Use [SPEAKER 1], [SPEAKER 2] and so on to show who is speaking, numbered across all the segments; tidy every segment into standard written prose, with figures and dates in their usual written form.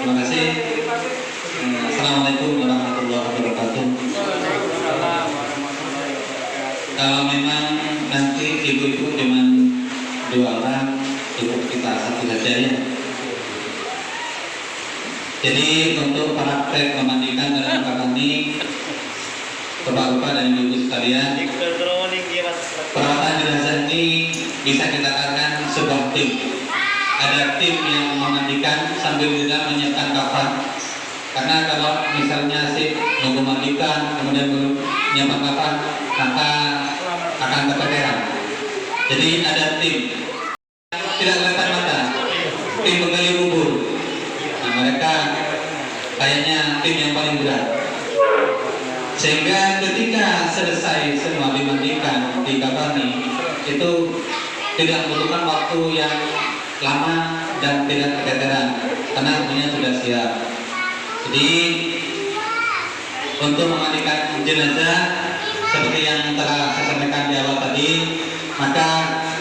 [SPEAKER 1] Terima kasih. Assalamualaikum warahmatullahi wabarakatuh. Kalau memang nanti ibu-ibu cuma 2 orang, cukup kita 1 saja ya. Jadi untuk praktek memandikan dan menangani Bapak-bapak dan ibu-ibu sekalian, perawatan jenazah ini bisa kita katakan sebuah tim. Ada tim yang memandikan sambil juga menyiapkan kafan. Karena kalau misalnya si nunggu mandikan kemudian belum menyiapkan kafan, maka akan keteteran. Jadi ada tim, tidak kelihatan mata, tim penggali kubur. Nah, mereka kayaknya tim yang paling berat. Sehingga ketika selesai semua dimandikan, dikafani, itu tidak membutuhkan waktu yang lama dan tidak keteteran karena semuanya sudah siap. Jadi untuk memandikan jenazah seperti yang telah saya sampaikan di awal tadi, maka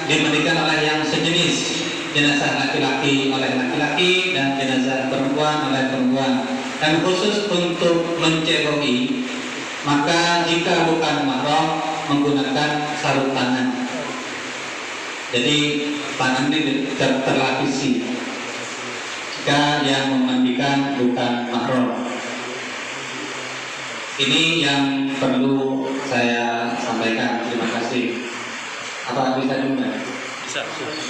[SPEAKER 1] dimandikan oleh yang sejenis, jenazah laki-laki oleh laki-laki dan jenazah perempuan oleh perempuan. Dan khusus untuk menceboki, maka jika bukan mahram menggunakan sarung tangan. Jadi tangan ini terlapisi jika yang memandikan bukan mahram. Ini yang perlu saya sampaikan. Terima kasih. Apa bisa juga? Bisa.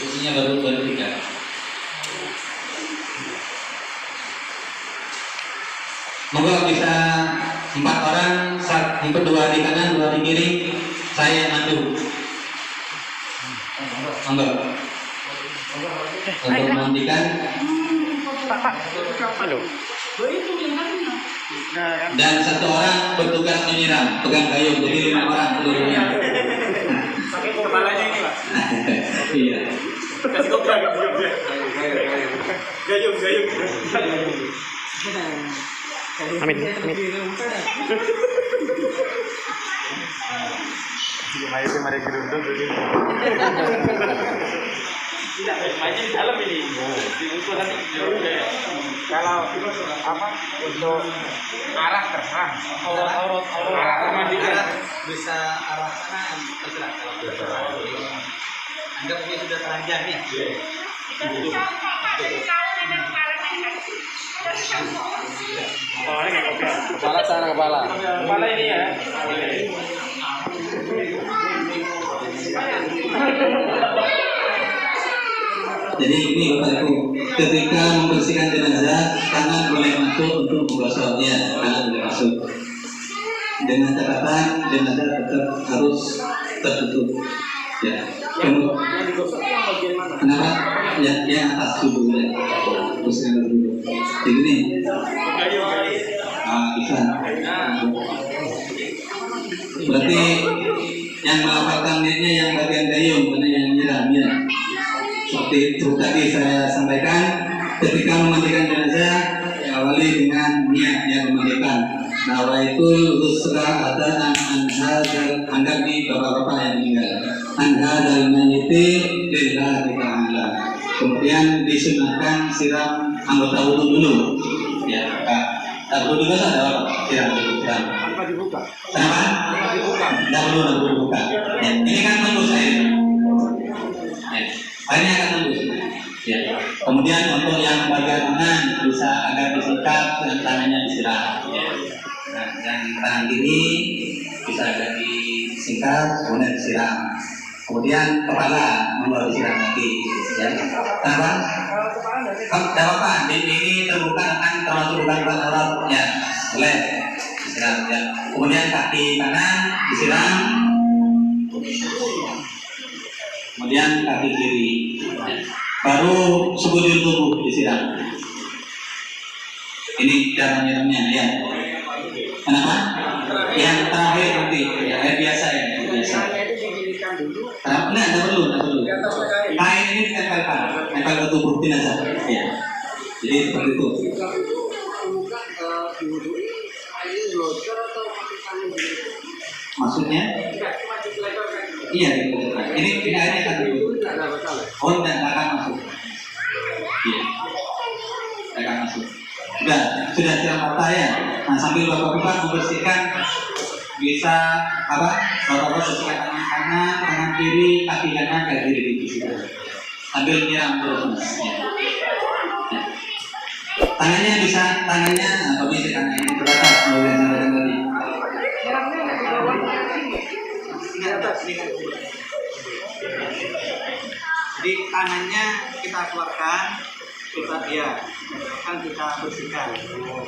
[SPEAKER 1] Isinya baru 3. Moga bisa 4 orang, 2 di kanan, 2 di kiri, saya yang mandu. Monggo. Untuk memandikan. Dan 1 orang bertugas menyiram, pegang gayung, jadi 5 orang seluruhnya.
[SPEAKER 2] Pakai kepalanya ini, Pak.
[SPEAKER 1] Iya.
[SPEAKER 2] Kasih kopra gayung.
[SPEAKER 3] Amin.
[SPEAKER 2] Itu mari gerundung begini. Tidak, mainnya di dalam ini. Untuk nanti kalau apa untuk arah terserah. Arah pemandikan
[SPEAKER 1] Bisa arah sana terserah kalau anggap ini sudah teranjang ya.
[SPEAKER 3] Kepala sana kepala.
[SPEAKER 2] Kepala ini ya.
[SPEAKER 1] Jadi ini Bapak Ibu, ketika membersihkan jenazah, tangan boleh masuk untuk menggosoknya, tangan boleh masuk. Dengan catatan jenazah tetap harus tertutup. Ya.
[SPEAKER 2] Yang digosok yang bagian mana?
[SPEAKER 1] Kenapa? Ya, yang atas dulu ya. Terus yang dulu. Jadi ini. Bisa. Berarti yang melafalkan niatnya yang bagian gayung, bukan yang nyiram ya. Seperti itu tadi saya sampaikan, ketika memandikan jenazah awali dengan niat yang memandikan. Nawaitul usra ada anhadal, anggap nih bapak-bapak yang meninggal, anhadal mayiti lillahi ta'ala. Kemudian disunahkan siram anggota wudhu dulu. Ya, wudhu dulu ada apa? Siram dulu.
[SPEAKER 2] Tanpa dibuka.
[SPEAKER 1] Kenapa? Tidak perlu dibuka. Ya, ini kan tembus air. Ya, airnya akan tembus. Ya. Kemudian untuk yang bagian tangan bisa agar disikat dan tangannya disiram. Ya. Nah, yang tangan kiri bisa agak disingkat, kemudian disiram. Kemudian kepala membawa disiram lagi. Ya. Kenapa? Tidak apa-apa. Ini terbuka kan termasuk bukan aurat. Ya, boleh disiram. Ya. Kemudian kaki kanan disiram. Kemudian kaki kiri. Ya. Baru sekujur tubuh disiram. Ini cara nyiramnya ya. Kenapa? Yang terakhir nanti ya, air biasa ya, air biasa. Kenapa? Tidak perlu. Kain ini ditempelkan, tempel ke tubuh jenazah. Ya. Jadi seperti itu. Maksudnya? Iya, ini airnya akan dulu. Oh, tidak akan masuk. Iya, akan masuk. saya. Nah, sambil bapak-bapak membersihkan, bisa apa? Bapak-bapak bersihkan tangan kanan, tangan kiri, kaki kanan, kaki kiri di situ. Sambil nyiram terus. Ya. Tangannya bisa, tangannya apa bisa tangannya terbatas kalau yang saya katakan tadi. Di atas, ini kan. Jadi tangannya kita keluarkan, kita kan kita bersihkan.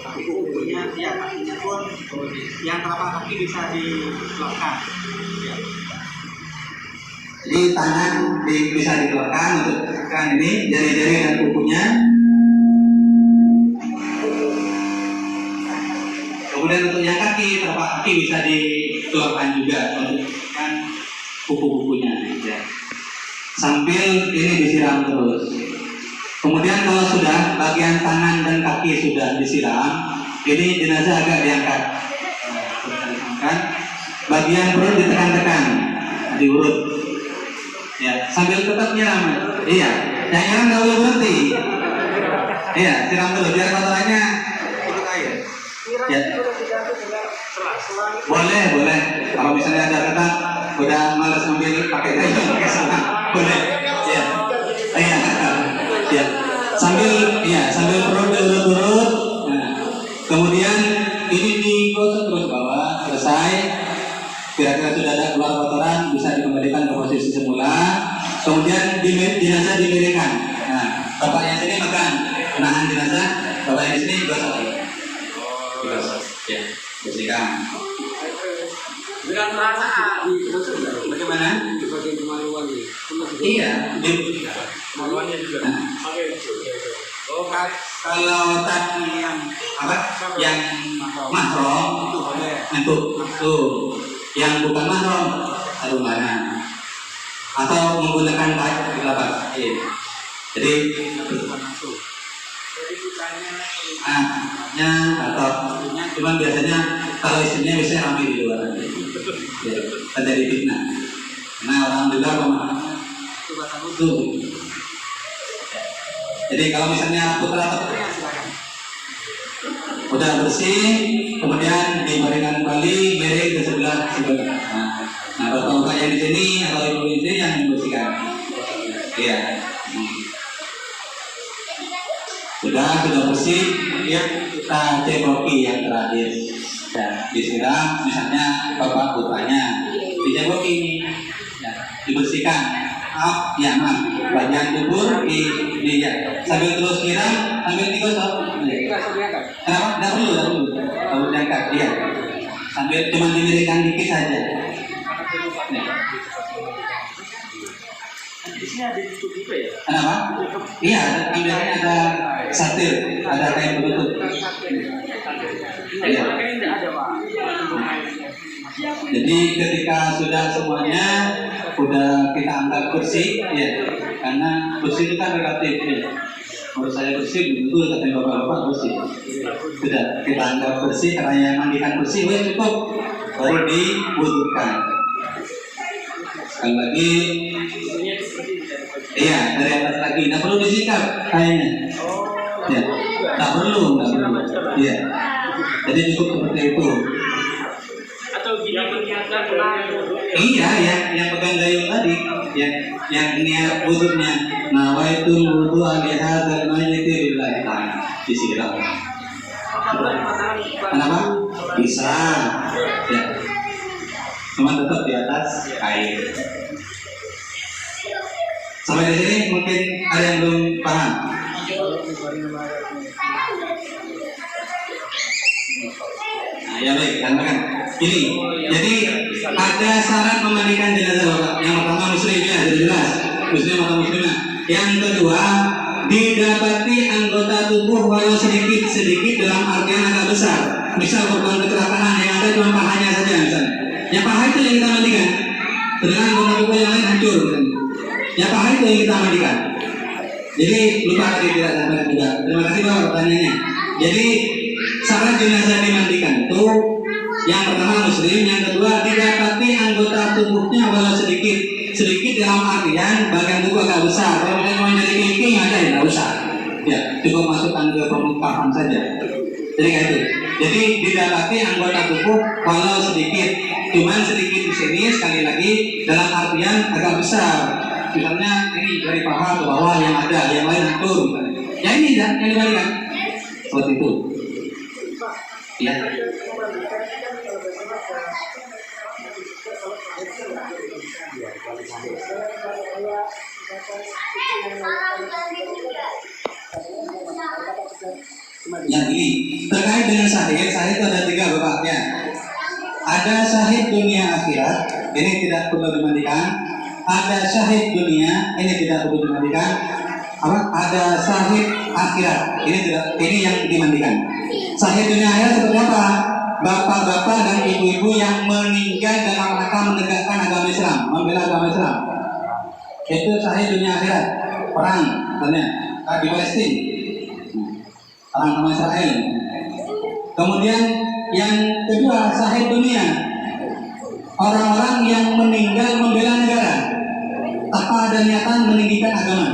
[SPEAKER 1] Kukunya, ya kakinya pun, yang telapak kaki bisa dikeluarkan. Ya. Jadi tangan bisa dikeluarkan untuk kan ini jari-jari dan kukunya. Kemudian untuk yang kaki, telapak kaki bisa dikeluarkan juga untuk kan kuku-kukunya. Ya. Sambil ini disiram terus. Kemudian kalau sudah bagian tangan dan kaki sudah disiram, ini jenazah agak diangkat. Nah, bagian perut ditekan-tekan, diurut. Ya, sambil tetap nyiram. Iya, yang nyiram nggak boleh berhenti. Iya, siram dulu biar kotorannya ikut air. Ya. Boleh. Kalau misalnya ada ketat, udah malas ambil pakai kayu, pakai selang, boleh. Ya. Ya. Sambil perut diurut-urut. Nah, kemudian ini digosok terus bawah, selesai. Kira-kira sudah ada keluar kotoran, bisa dikembalikan ke posisi semula. Kemudian jenazah dimiringkan. Nah, bapak yang sini megang menahan jenazah, bapak yang sini gosok. Digosok. Ya, bersihkan.
[SPEAKER 2] Dengan merana
[SPEAKER 1] Bagaimana?
[SPEAKER 2] di bagian kemaluan ini.
[SPEAKER 1] Iya,
[SPEAKER 2] Kemaluannya juga.
[SPEAKER 1] kalau tadi yang apa? Yang mahram itu boleh. Tuh. Yang bukan mahram sarung tangan atau menggunakan telapak kaki. Jadi atau cuman biasanya kalau istrinya biasanya ramai di luar aja. Ya, terjadi fitnah. Nah, orang juga pemahamannya itu. Jadi kalau misalnya putra atau putrinya silakan. Udah bersih, kemudian dibaringkan kembali, miring ke sebelah. Nah, bapak-bapak yang di sini atau ibu di sini yang membersihkan. Iya. Sudah bersih, kemudian kita cekoki yang terakhir. Ya, disiram, misalnya bapak putranya, dicekoki ini, ya, dibersihkan. Bagian kubur ya. Sambil terus nyiram, sambil digosok. Kenapa? Tidak perlu. Kalau diangkat, iya. Sambil cuma dimiringkan dikit saja. Ya.
[SPEAKER 2] Di sini ada tutup juga ya?
[SPEAKER 1] Kenapa? Iya, ambilnya ada satir, ada kain penutup. Iya. Jadi ketika sudah semuanya sudah kita angkat bersih, ya, karena bersih itu kan relatif. Ya. Menurut saya bersih, betul kata bapak-bapak bersih. Sudah kita angkat bersih, karena yang mandikan bersih, cukup, baru diwudhukan. Sekali lagi, iya dari atas lagi, tidak perlu disikat kayaknya. Ya, tak perlu. Iya, jadi cukup seperti itu.
[SPEAKER 2] Atau gini mengingatkan
[SPEAKER 1] Iya, yang pegang gayung tadi, yang niat wudhunya. Nawaitul wudhu alihadzal mayyiti lillahi ta'ala. Disiram. Kenapa? Bisa. Ya. Cuma tetap di atas air. Sampai di sini mungkin ada yang belum paham. Nah, ya baik, katakan. Ini, jadi ada syarat memandikan jenazah bapak. Yang pertama muslim ya, sudah jelas. Muslim atau muslimah. Yang kedua, didapati anggota tubuh walau sedikit dalam artian agak besar. Misal korban kecelakaan yang ada cuma pahanya saja misalnya. Yang paha itu yang kita mandikan. Sedangkan anggota tubuh yang lain hancur. Yang paha itu yang kita mandikan. Jadi lupa tadi tidak sampaikan juga. Terima kasih bapak pertanyaannya. Jadi syarat jenazah dimandikan itu yang pertama muslim, yang kedua didapati anggota tubuhnya walau sedikit dalam artian bagian tubuh agak besar. Kalau misalnya mau jadi kelingking aja ya tidak usah. Ya cukup masukkan ke permukaan saja. Jadi kayak itu. Jadi didapati anggota tubuh walau sedikit, cuman sedikit di sini sekali lagi dalam artian agak besar. Misalnya ini dari paha ke bawah yang ada, yang lain atur. Ya ini yang dibalikan. Seperti itu. Ya. Yang ini terkait dengan syahid itu ada 3 babaknya. Ada syahid dunia akhirat, ini tidak perlu dimandikan. Ada syahid dunia, ini tidak perlu dimandikan. Ada syahid akhirat, ini yang dimandikan. Syahid dunia akhirat seperti apa? Bapak-bapak dan ibu-ibu yang meninggal dalam rangka menegakkan agama Islam, membela agama Islam. Itu syahid dunia akhirat, perang, misalnya di Palestina, perang sama Israel. Kemudian yang kedua syahid dunia, orang-orang yang meninggal membela negara tanpa ada niatan meninggikan agama.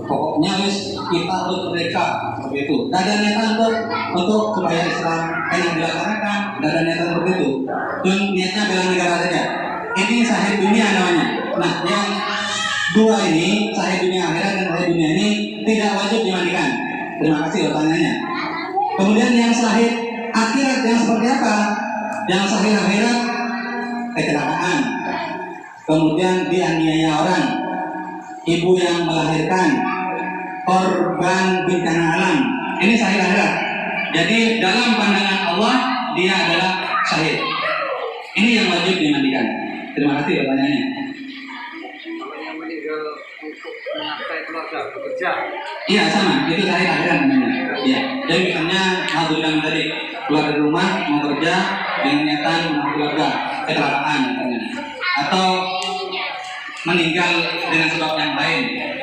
[SPEAKER 1] Pokoknya kita harus merdeka, seperti itu. Tidak ada niatan untuk supaya Islam enak dilaksanakan, tidak ada niatan seperti itu. Dan niatnya bela negara saja. Ini syahid dunia namanya. Nah, yang 2 ini, syahid dunia akhirat dan syahid dunia ini tidak wajib dimandikan. Terima kasih pertanyaannya. Kemudian yang syahid akhirat yang seperti apa? Yang syahid akhirat kecelakaan, kemudian dianiaya orang, ibu yang melahirkan, korban bencana alam. Ini syahid akhirat. Jadi dalam pandangan Allah dia adalah syahid. Ini yang wajib dimandikan. Terima kasih pertanyaannya.
[SPEAKER 3] Kalau yang meninggal untuk menafkahi keluarga, bekerja.
[SPEAKER 1] Iya sama, itu syahid akhirat namanya. Iya. Jadi misalnya aku bilang tadi keluar dari rumah mau kerja dengan niatan mau keluarga, kecelakaan misalnya, atau meninggal dengan sebab yang lain,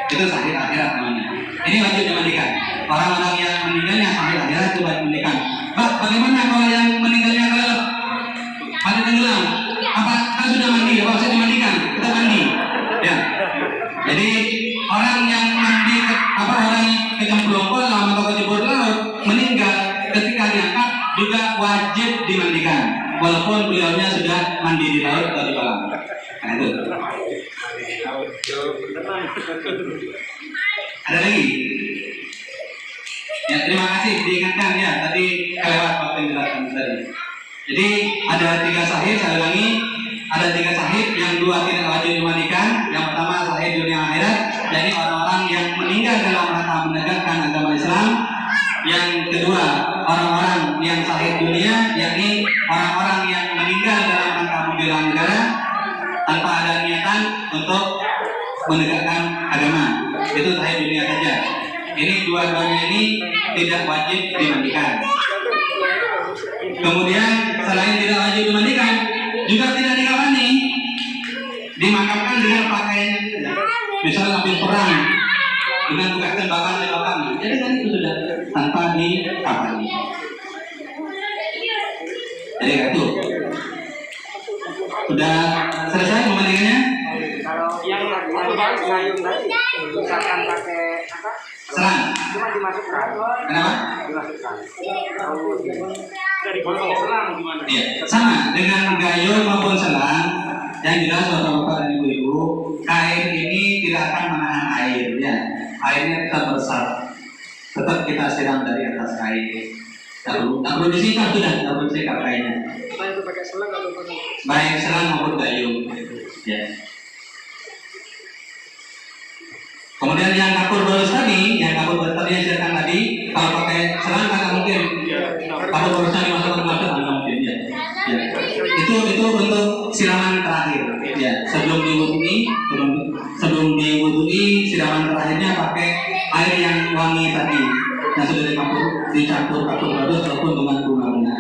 [SPEAKER 1] itu syahid akhirat namanya. Ini wajib dimandikan. Orang-orang yang meninggalnya syahid akhirat itu wajib dimandikan. Pak, bagaimana kalau yang meninggalnya mati tenggelam? Apa kan sudah mandi? Apa usah dimandikan? Kita mandi. Ya. Jadi orang yang mandi orang kecemplung kolam atau kecebur laut meninggal ketika diangkat juga wajib dimandikan, walaupun beliaunya sudah mandi di laut atau di kolam. Nah itu. Ada lagi? Ya terima kasih diingatkan ya, tadi kelewat waktu yang dijelaskan tadi. Jadi ada 3 syahid, saya ulangi, ada 3 syahid, yang 2 tidak wajib dimandikan. Yang pertama syahid dunia akhirat, jadi orang-orang yang meninggal dalam rangka menegakkan agama Islam. Yang kedua orang-orang yang syahid dunia, yakni orang-orang yang meninggal dalam rangka membela negara tanpa ada niatan untuk menegakkan agama. Itu syahid dunia saja. Ini 2-duanya ini tidak wajib dimandikan. Kemudian selain tidak wajib dimandikan, juga tidak dikafani, dimakamkan dengan pakaian, misalnya habis perang dengan bekas tembakan di belakang. Jadi kan itu sudah tanpa dikafani. Jadi itu sudah selesai pemandikannya.
[SPEAKER 3] Kalau yang sayung tadi, misalkan pakai apa?
[SPEAKER 1] Selang.
[SPEAKER 3] Cuma dimasukkan.
[SPEAKER 1] Kenapa?
[SPEAKER 3] Dimasukkan.
[SPEAKER 2] Dari botol selang gimana?
[SPEAKER 1] Iya, sama dengan gayung maupun selang. Yang jelas bapak-bapak dan ibu-ibu, kain ini tidak akan menahan air, ya. Airnya tetap besar. Tetap kita siram dari atas kain. Tak perlu disikat sudah, tak perlu disikat kainnya.
[SPEAKER 3] Saya itu pakai selang atau pakai?
[SPEAKER 1] Baik selang maupun gayung. Ya. Kemudian yang kapur bolus tadi, yang disediakan tadi, kalau pakai selang kan mungkin. Kapur bolusnya dimasukkan ke dalam nggak mungkin ya. Ya. Itu untuk siraman terakhir. Ya. Sebelum diwudui, siraman terakhirnya pakai air yang wangi tadi, yang sudah dicampur kapur bolus ataupun dengan bunga-bunga.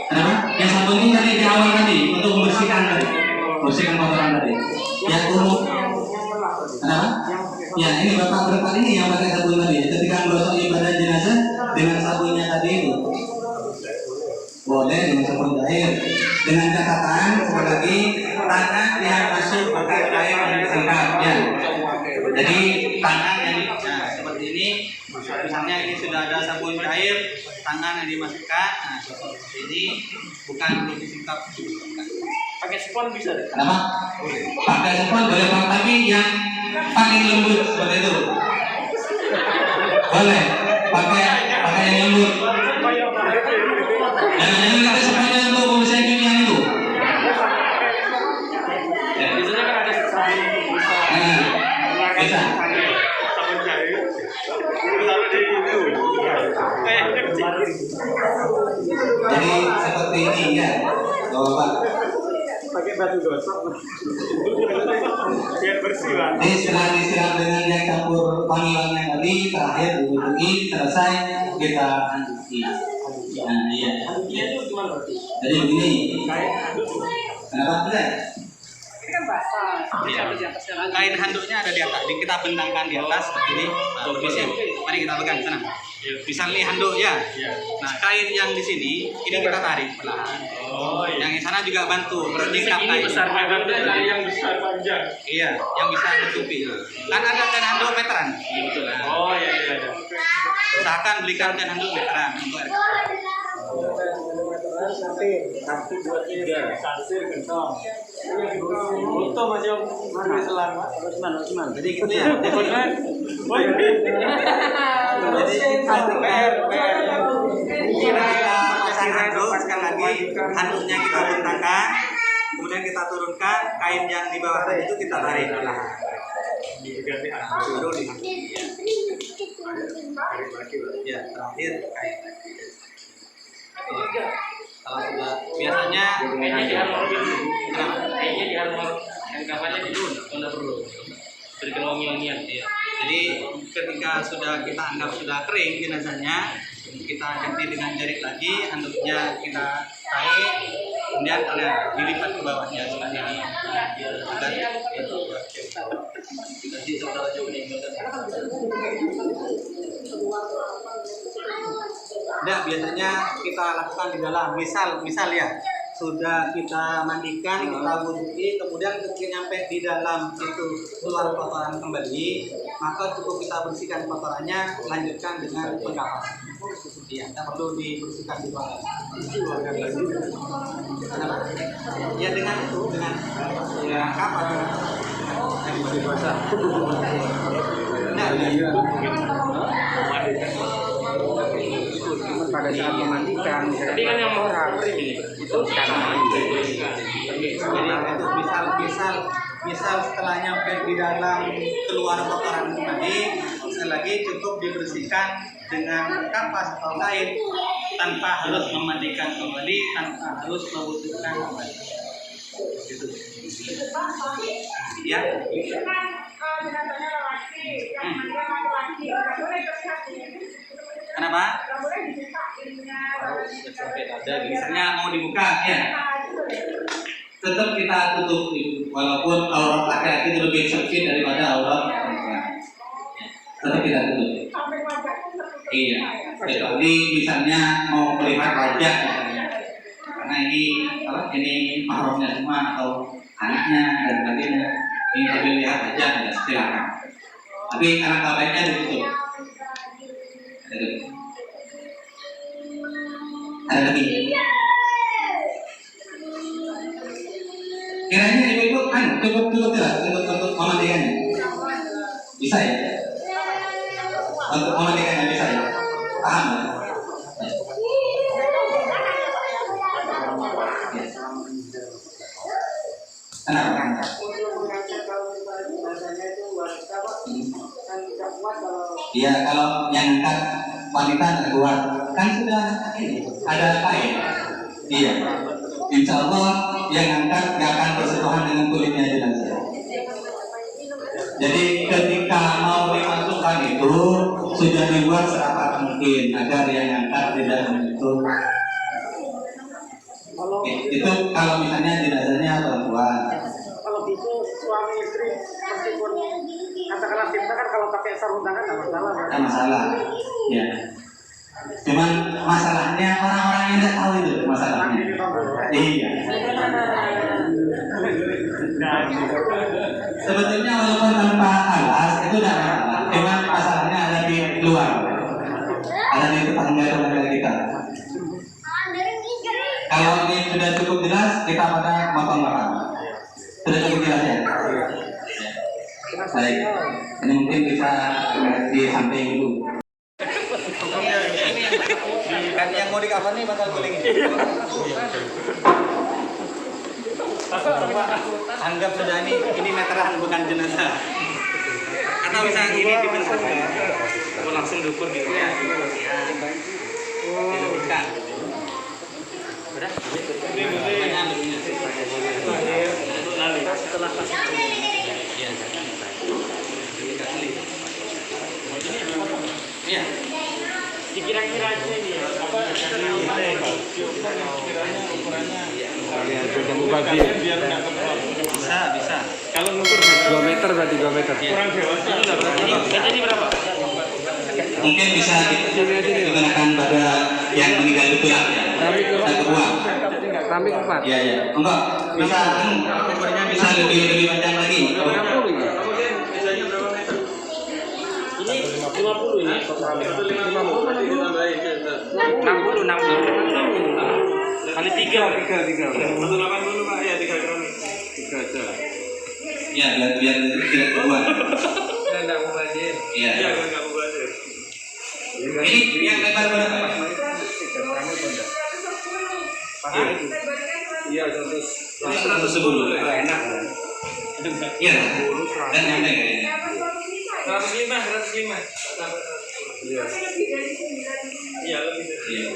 [SPEAKER 1] Kenapa? Yang sabun ini tadi di awal tadi untuk membersihkan tadi, bersihkan kotoran tadi. Yang umum. Kenapa? Ya ini bapak berdepan ini yang pakai sabun tadi. Ketika menggosok ibadah jenazah dengan sabunnya tadi itu, boleh dengan sabun cair. Dengan catatan sekali lagi tangan yang masuk pakai air yang disingkat ya. Jadi tangan yang seperti ini Misalnya ini sudah ada sabun cair, tangan yang dimasukkan, nah seperti ini, bukan untuk disikap.
[SPEAKER 2] Pakai spon bisa deh.
[SPEAKER 1] Kenapa? Pakai spon boleh Bang, tapi yang paling lembut seperti itu. Boleh, pakai yang lembut. Jangan pakai semuanya untuk pembersihan kimia itu. Ya.
[SPEAKER 2] Biasanya kan ada sabun bisa.
[SPEAKER 1] Bisa.
[SPEAKER 2] Sabun cair. Taruh di itu.
[SPEAKER 1] Jadi seperti ini ya, Bapak.
[SPEAKER 2] Pakai batu gosok. Biar bersih, Pak.
[SPEAKER 1] Jadi setelah disiram dengan yang campur wangi-wangian tadi, terakhir dibutuhi, selesai kita aduk. Nah, iya.
[SPEAKER 2] Aduknya itu gimana?
[SPEAKER 1] Jadi begini.
[SPEAKER 2] Kayak aduk.
[SPEAKER 1] Kenapa tidak?
[SPEAKER 3] Ini kan basah.
[SPEAKER 1] Iya. Kain handuknya ada di atas. Jadi kita bentangkan di atas seperti ini. Mari kita pegang sana. Misal nih handuk ya. Nah, kain yang di sini ini kita tarik perlahan.
[SPEAKER 2] Oh, iya.
[SPEAKER 1] Yang di sana juga bantu berlingkar
[SPEAKER 2] Ini
[SPEAKER 1] kain.
[SPEAKER 2] besar handuknya dari yang besar panjang.
[SPEAKER 1] Iya, yang bisa tutupi. Kan ada kain handuk meteran. Betul.
[SPEAKER 2] Oh, iya iya.
[SPEAKER 1] Usahakan belikan kain handuk meteran untuk air.
[SPEAKER 3] Satu, dua, tiga.
[SPEAKER 2] Kasir kentong. Foto macam mana selang, Pak? Usman.
[SPEAKER 1] Jadi gitu ya.
[SPEAKER 2] Jadi
[SPEAKER 1] kita pasang handuk sekali lagi, handuknya kita bentangkan, kemudian kita turunkan, kain yang di bawah tadi itu kita tarik perlahan.
[SPEAKER 2] diganti
[SPEAKER 1] Baru lihat. Ya, terakhir kain. Kalau sudah biasanya
[SPEAKER 2] kayaknya di armor dulu.
[SPEAKER 1] kenapa?
[SPEAKER 2] Kayaknya di armor yang kamarnya di dulu, enggak perlu. Berikan wangi-wangian, iya.
[SPEAKER 1] Jadi ketika sudah kita anggap sudah kering jenazahnya, kita ganti dengan jarik lagi, handuknya kita tarik, kemudian ada dilipat ke bawahnya seperti ini. Agar itu. Jadi saudara tidak, biasanya kita lakukan di dalam. Misal ya, sudah kita mandikan, kita wudu'i, kemudian ketika nyampe di dalam itu keluar kotoran kembali, maka cukup kita bersihkan kotorannya, lanjutkan dengan penggapan. Ya, tidak perlu dibersihkan di bawah. Kenapa? Ya dengan itu, dengan ya kapan? Yang masih basah. Nah,
[SPEAKER 3] Pada saat memandikan,
[SPEAKER 2] Tapi kan yang mau kering ini
[SPEAKER 3] itu sekarang mandi.
[SPEAKER 1] jadi itu misal setelah nyampe di dalam keluar kotoran tadi, sekali lagi cukup dibersihkan dengan kapas atau kain tanpa harus memandikan kembali, tanpa harus mewudhukan kembali. Gitu. Ya. Kenapa? Misalnya mau dibuka ya, tetap kita tutup walaupun aurat laki-laki itu lebih sempit daripada aurat perempuan. Tetap kita tutup. Iya. Kecuali misalnya mau melihat wajah misalnya, karena ini mahramnya semua atau anaknya dan sebagainya, ini tapi lihat wajah ya silakan. Tapi alangkah baiknya ditutup. Ada lagi. Kiranya ibu-ibu kan cukup tidak untuk memandikannya. Bisa ya? Untuk memandikannya bisa ya? Paham ya? Kenapa? Iya, kalau yang angkat wanita nggak kuat, kan sudah ini ada kain. Iya, insya Allah yang angkat nggak akan bersentuhan dengan kulitnya jenazah. Jadi ketika mau dimasukkan itu sudah dibuat serapat mungkin agar yang angkat tidak menyentuh. Itu kalau misalnya jenazahnya perempuan.
[SPEAKER 3] Kalau gitu suami istri meskipun katakanlah kita kan kalau pakai sarung tangan nggak masalah.
[SPEAKER 1] Tidak masalah. Ya. Cuman masalahnya orang-orang yang tidak tahu itu masalahnya. Iya. Sebetulnya walaupun tanpa alas itu tidak masalah. Cuman masalahnya ada di luar. Sudah cukup jelas ya? Baik, ini mungkin bisa disampaikan dulu.
[SPEAKER 2] Kan yang mau di cover nih bakal guling. Anggap sudah ini meteran bukan jenazah. Atau bisa ini dibentuk. Langsung dukur gitu ya. Didukurkan. Udah? Setelah kasih. Iya. Dikira-kira aja ini apa ukurannya biar nggak kebal. Bisa. Kalau ngukur
[SPEAKER 4] 2 meter berarti 2 meter.
[SPEAKER 2] kurang dewasa. Ini berapa?
[SPEAKER 1] Mungkin bisa digunakan pada yang meninggal itu ya. Saya kebuang.
[SPEAKER 4] Keramik 4.
[SPEAKER 1] Iya. Enggak, bisa lebih panjang lagi.
[SPEAKER 2] Biasanya berapa meter? Ini 50 ini. 50 berarti ditambahin. 60 kali 3 180 Pak ya 3 gram. 3 aja.
[SPEAKER 1] Ya, biar tidak kebuang.
[SPEAKER 2] Enggak mau banjir.
[SPEAKER 1] Iya.
[SPEAKER 2] Iya, enggak mau banjir.
[SPEAKER 1] Ini yang lebar berapa?
[SPEAKER 2] Iya, 110.
[SPEAKER 1] Enak kan? Iya. Dan yang lain kayaknya.
[SPEAKER 2] 105. Iya. Iya, lebih dari.
[SPEAKER 1] Iya.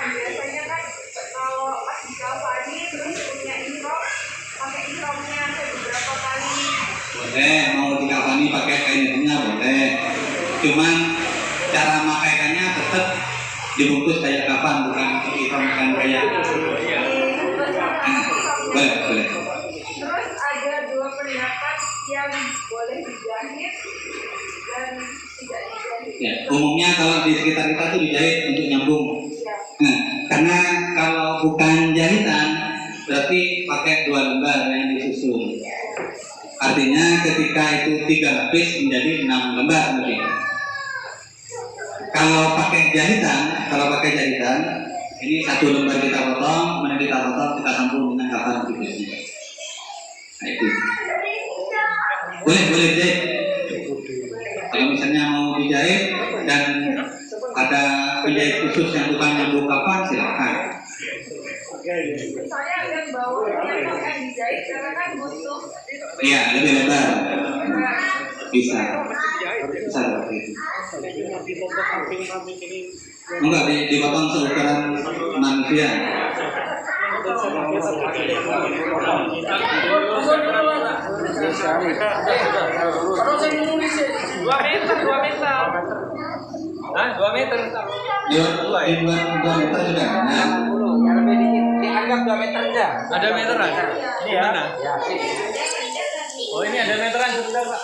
[SPEAKER 5] Biasanya kan kalau pas di Kalpani terus punya ihrom pakai ihromnya beberapa kali.
[SPEAKER 1] Boleh, mau dikafani pakai kain ihromnya boleh. Cuman cara makainya tetap dibungkus kayak kapan, bukan ikhram bukan kayak. Boleh.
[SPEAKER 5] Terus ada 2 pendapat yang boleh dijahit dan tidak dijahit.
[SPEAKER 1] Ya, umumnya kalau di sekitar kita tuh dijahit untuk nyambung. Nah, karena kalau bukan jahitan berarti pakai 2 lembar yang disusun. Artinya ketika itu 3 lapis menjadi 6 lembar nanti. Kalau pakai jahitan, ini 1 lembar kita potong, kemudian kita sambung dengan kapan berikutnya. Nah itu. Boleh dijahit. Kalau misalnya mau dijahit dan ada penjahit khusus yang bukan nyambung kapan, silakan.
[SPEAKER 5] Saya yang bawahnya yang dijahit karena kan butuh.
[SPEAKER 1] Iya, lebih lebar. Bisa seperti itu. Enggak, dipotong seukuran manusia.
[SPEAKER 2] Terus yang nulis 2 meter. Hah? 2 meter.
[SPEAKER 1] Dua meter juga. Nah,
[SPEAKER 4] Lebih dikit. Dianggap 2 meter aja.
[SPEAKER 2] Ada meteran? Ini ya? Mana?
[SPEAKER 4] Ya, sih.
[SPEAKER 2] Oh, ini ada meteran sebentar, Pak.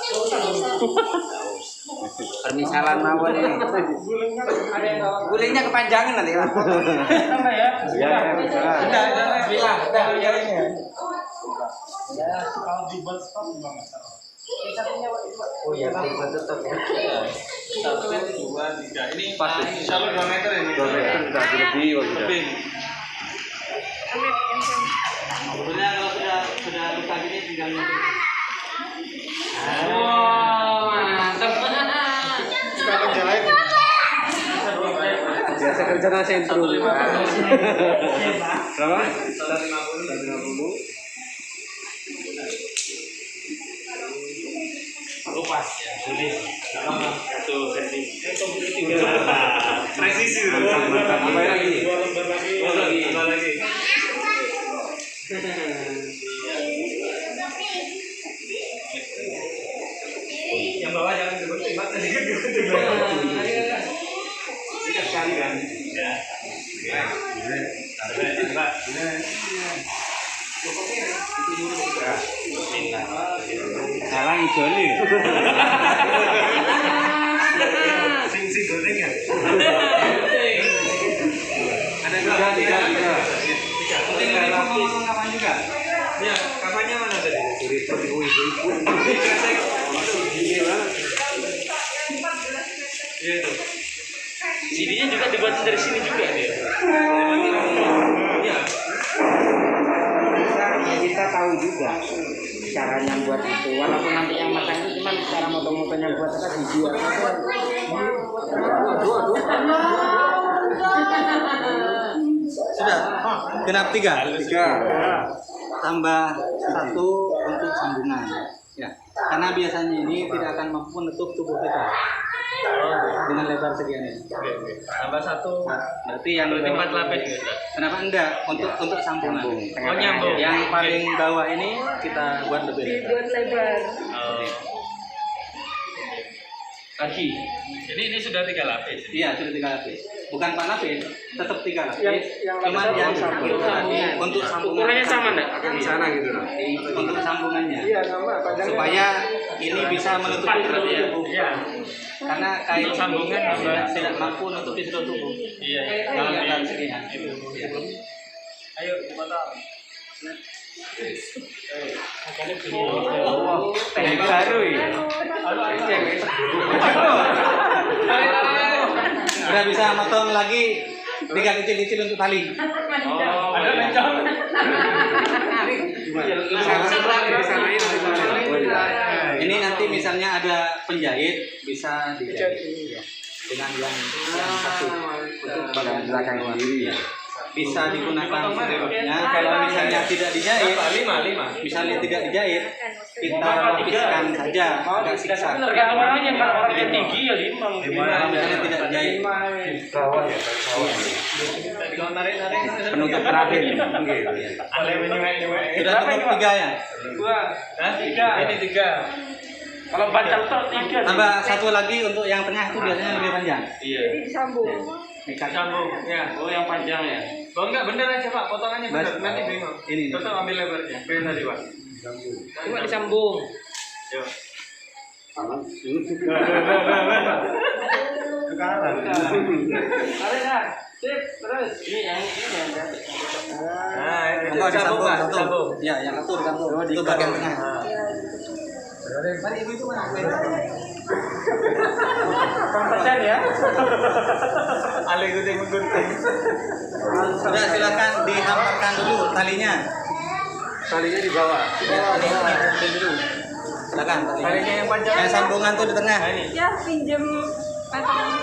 [SPEAKER 4] Permisalan mawon ini.
[SPEAKER 2] Ada yang bawa.
[SPEAKER 4] Gulingnya kepanjangan nanti, Pak.
[SPEAKER 2] Tambah ya?
[SPEAKER 4] Iya,
[SPEAKER 2] Ada. Bilang, ada ini ya.
[SPEAKER 3] Ya, kalau dibuat stop juga nggak salah.
[SPEAKER 4] Oh iya, tetap ya.
[SPEAKER 2] 1, 2, 3. Ini pas. Insya Allah 2 meter ini.
[SPEAKER 4] 2 meter sudah lebih.
[SPEAKER 2] Lebih. Sebetulnya kalau sudah luka gini tinggal nyusun. Wow, mantap.
[SPEAKER 3] Sekarang jahit.
[SPEAKER 4] Biasa kerja nasi sentrum. Berapa?
[SPEAKER 2] 150. Lupas ya, sulit. Sama 1 senti. Presisi.
[SPEAKER 4] Mantap. Apa lagi?
[SPEAKER 2] 2 lembar lagi. Tambah lagi. Yang bawah jangan digunting, Pak. Tadi kan digunting. Sikat sekali kan? Ya.
[SPEAKER 4] Salah ngijoli.
[SPEAKER 2] Sing goreng ya? Ada
[SPEAKER 4] 3.
[SPEAKER 2] Penting ini mau ngomong kapan juga? Iya, kapannya mana tadi?
[SPEAKER 4] Cerita ibu-ibu.
[SPEAKER 2] Kresek. dari sini juga dia. Iya.
[SPEAKER 6] Kita tahu juga caranya buat itu, walaupun nanti yang matang itu cuma cara motong-motongnya buat apa dijual.
[SPEAKER 2] Sudah. Genap 3. Tambah 1 untuk sambungan. Ya. Karena biasanya ini tidak akan mampu menutup tubuh kita dengan lebar sekian ini.
[SPEAKER 7] Tambah 1.
[SPEAKER 2] Berarti yang
[SPEAKER 7] Berarti 4 lapis gitu.
[SPEAKER 2] Kenapa enggak? Untuk sambungan.
[SPEAKER 7] Oh, nyambung.
[SPEAKER 2] Yang paling bawah ini kita buat lebih lebar.
[SPEAKER 5] Dibuat lebar.
[SPEAKER 7] Oh.
[SPEAKER 2] Kaki.
[SPEAKER 7] Ini sudah 3 lapis.
[SPEAKER 2] Iya, sudah 3 lapis. Bukan 4 lapis, tetap 3 lapis.
[SPEAKER 3] Yang
[SPEAKER 2] Cuman
[SPEAKER 3] lapis
[SPEAKER 2] yang
[SPEAKER 3] satu.
[SPEAKER 2] untuk sambungan.
[SPEAKER 7] Ukurannya sama enggak?
[SPEAKER 4] Di sana gitu loh.
[SPEAKER 2] Untuk sambungannya.
[SPEAKER 3] Iya sama. Panjangnya.
[SPEAKER 2] Supaya ini bisa menutupi seluruh
[SPEAKER 7] Iya.
[SPEAKER 2] tubuh.
[SPEAKER 7] Iya.
[SPEAKER 2] Karena kain
[SPEAKER 7] Untuk sambungan
[SPEAKER 2] tidak mampu menutupi seluruh tubuh.
[SPEAKER 7] Iya.
[SPEAKER 2] Kalau lebar sekian. Iya.
[SPEAKER 7] Ayo potong.
[SPEAKER 2] Teknik baru ya. Udah bisa motong lagi 3 kecil-kecil untuk tali.
[SPEAKER 7] Oh, ada mencong.
[SPEAKER 2] Ini nanti misalnya ada penjahit bisa dijahit dengan yang satu untuk bagian belakang sendiri ya. Bisa digunakan seluruhnya. Kalau misalnya tidak dijahit,
[SPEAKER 7] 5.
[SPEAKER 2] misalnya tidak dijahit, kita lapiskan saja agak siksa.
[SPEAKER 7] Tergantung orangnya, kalau orangnya tinggi ya 5.
[SPEAKER 2] Kalau misalnya tidak dijahit, penutup terakhir. Sudah cukup 3 ya.
[SPEAKER 7] 3. Ini 3. Kalau panjang toh 3.
[SPEAKER 2] Tambah 1 lagi untuk yang tengah itu biasanya lebih panjang.
[SPEAKER 7] Iya.
[SPEAKER 5] Jadi disambung.
[SPEAKER 7] Sambung. Ya. Oh, yang panjang ya. Oh enggak, bener aja Pak, potongannya bener. Nanti bingung.
[SPEAKER 2] Ini.
[SPEAKER 7] Tetap ambil lebarnya. Bener tadi Pak.
[SPEAKER 5] Cuma disambung.
[SPEAKER 7] Yo.
[SPEAKER 5] Sip, terus.
[SPEAKER 7] Ini yang Nah, ini
[SPEAKER 2] Enggak disambung
[SPEAKER 7] Pak,
[SPEAKER 2] satu. Ya, yang satu disambung. Itu bagian tengah.
[SPEAKER 3] Persen ya.
[SPEAKER 7] Ale gunting.
[SPEAKER 2] Sudah silakan dihamparkan dulu talinya.
[SPEAKER 4] Talinya di bawah.
[SPEAKER 2] Ini dulu. Silakan talinya.
[SPEAKER 7] Talinya yang panjang.
[SPEAKER 2] Yang sambungan tuh di tengah.
[SPEAKER 7] Nah, ini.
[SPEAKER 5] Ya, pinjem potongan.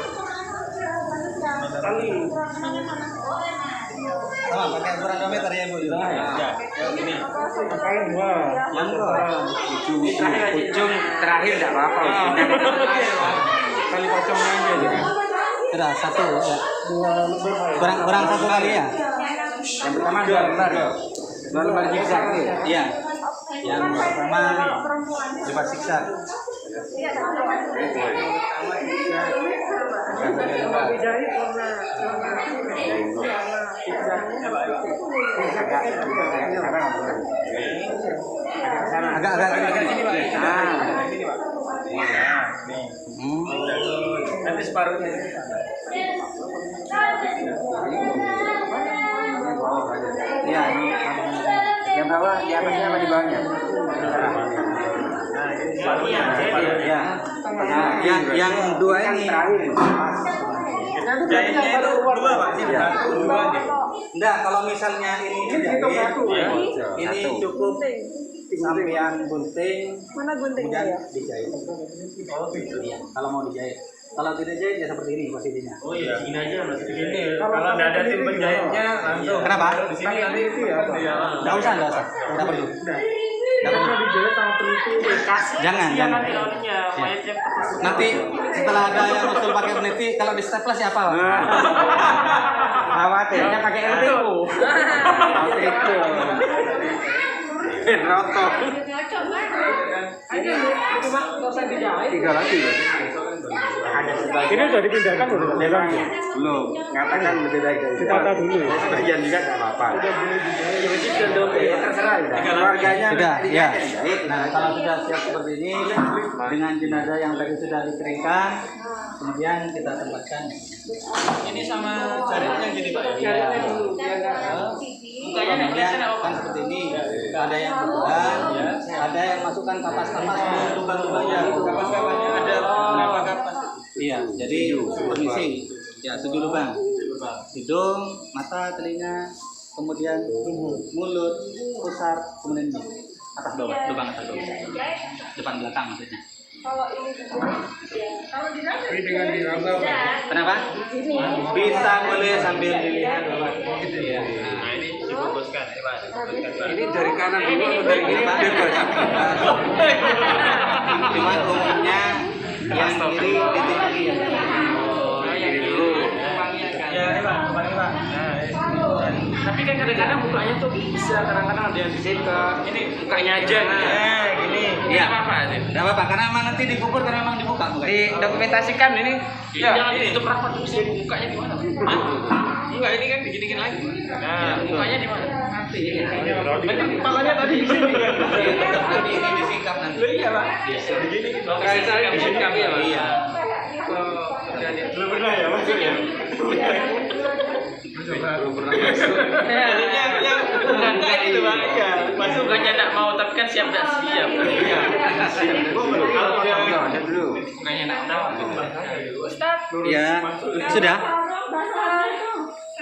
[SPEAKER 2] Sama pakai ukuran 2 meter ya Bu.
[SPEAKER 7] Ya, ini.
[SPEAKER 3] Kain 2.
[SPEAKER 2] Yang
[SPEAKER 6] Ujung terakhir tidak apa-apa.
[SPEAKER 3] Kali pocongnya aja ya.
[SPEAKER 2] sudah 1 ya. Kurang 1 kali ya.
[SPEAKER 6] Yang pertama 2 lembar. 2 lembar zigzag.
[SPEAKER 2] Iya. Yang pertama lebar siksa. Agak sini Pak.
[SPEAKER 7] Nanti separuhnya.
[SPEAKER 2] Iya, ini
[SPEAKER 6] Yang bawah di atasnya apa di bawahnya?
[SPEAKER 7] Separuhnya.
[SPEAKER 2] ya. Nah, yang 2 ini
[SPEAKER 7] Jahitnya itu 2 Pak. Sini 1, 2 aja.
[SPEAKER 2] enggak, kalau misalnya ini dijahit, ini cukup sampean gunting
[SPEAKER 5] Mana guntingnya
[SPEAKER 2] kemudian
[SPEAKER 5] ya?
[SPEAKER 2] dijahit. Oh gitu ya. Kalau mau dijahit. Kalau tidak jahit ya seperti ini posisinya.
[SPEAKER 7] Oh iya, gini aja Mas. Gini. Kalau nggak ada tim penjahitnya langsung.
[SPEAKER 2] Kenapa?
[SPEAKER 7] Di sini nanti itu ya.
[SPEAKER 2] Enggak usah. Enggak perlu. Enggak perlu.
[SPEAKER 3] Dijahit sama peniti.
[SPEAKER 2] Jangan.
[SPEAKER 7] Nanti lawannya mayatnya
[SPEAKER 2] Nanti setelah ada yang usul pakai peniti, kalau di staples ya apa?
[SPEAKER 6] Khawatirnya pakai LTO. LTO. Roto.
[SPEAKER 3] Cuma nggak usah dijahit.
[SPEAKER 6] 3 lagi. Ada sebagian.
[SPEAKER 3] Ini udah dipindahkan udah belum ya?
[SPEAKER 6] Belum. Ngatakan lebih baik dari
[SPEAKER 3] Ditata dulu ya.
[SPEAKER 6] sebagian juga nggak apa-apa. Terserah ya. Keluarganya
[SPEAKER 2] Sudah,
[SPEAKER 6] minta
[SPEAKER 2] ya.
[SPEAKER 6] dijahit.
[SPEAKER 2] Nah, kalau sudah siap seperti ini, dengan jenazah yang tadi sudah dikeringkan, kemudian kita tempatkan.
[SPEAKER 7] ini sama jaritnya gini Pak.
[SPEAKER 2] Iya.
[SPEAKER 7] Mukanya nih
[SPEAKER 2] Kemudian kan seperti ini, ada yang bergerak, ada yang masukkan kapas-kapas di lubang-lubangnya.
[SPEAKER 7] Kapas-kapasnya ada berapa kapas?
[SPEAKER 2] Iya, jadi permisi, ya 7 lubang. hidung, mata, telinga, kemudian mulut, pusar, kemudian ini atas bawah, lubang atas bawah, depan belakang maksudnya.
[SPEAKER 5] Kalau ini kalau di dalam
[SPEAKER 3] Ini dengan diraba.
[SPEAKER 2] Kenapa? Bisa boleh sambil dilihat bawah. Gitu ya.
[SPEAKER 7] Nah, ini dibungkuskan, coba.
[SPEAKER 4] Ini dari kanan dulu atau dari kiri? Bebas.
[SPEAKER 2] Cuma umumnya yang kiri ditinggi ya.
[SPEAKER 4] Kiri dulu.
[SPEAKER 7] Ya, ini Pak, kembali Pak. Nah, tapi kan kadang-kadang mukanya tuh bisa kadang-kadang ada yang dibuka. Ini mukanya aja. Nah, gini.
[SPEAKER 2] Iya.
[SPEAKER 7] Apa-apa sih?
[SPEAKER 2] Enggak apa-apa karena emang nanti dikubur karena emang dibuka bukan.
[SPEAKER 6] Didokumentasikan ini.
[SPEAKER 7] Ya, jangan ditutup rapat terus mukanya di mana? Enggak, ini kan diginiin lagi. Nah, mukanya di mana? Nanti. Nanti kepalanya tadi di sini kan.
[SPEAKER 2] Ini disikap nanti.
[SPEAKER 7] Iya, Pak. Begini.
[SPEAKER 4] Kayak saya disikap ya, Pak?
[SPEAKER 2] Iya.
[SPEAKER 7] Belum pernah ya maksudnya?
[SPEAKER 4] Belum pernah masuk.
[SPEAKER 7] Yang enggak itu Pak. Iya. Masuk bukannya enggak mau tapi kan siap enggak siap. Iya. Kalau dia
[SPEAKER 4] Ada dulu.
[SPEAKER 7] bukannya enggak mau. Ustaz.
[SPEAKER 2] Ya, sudah.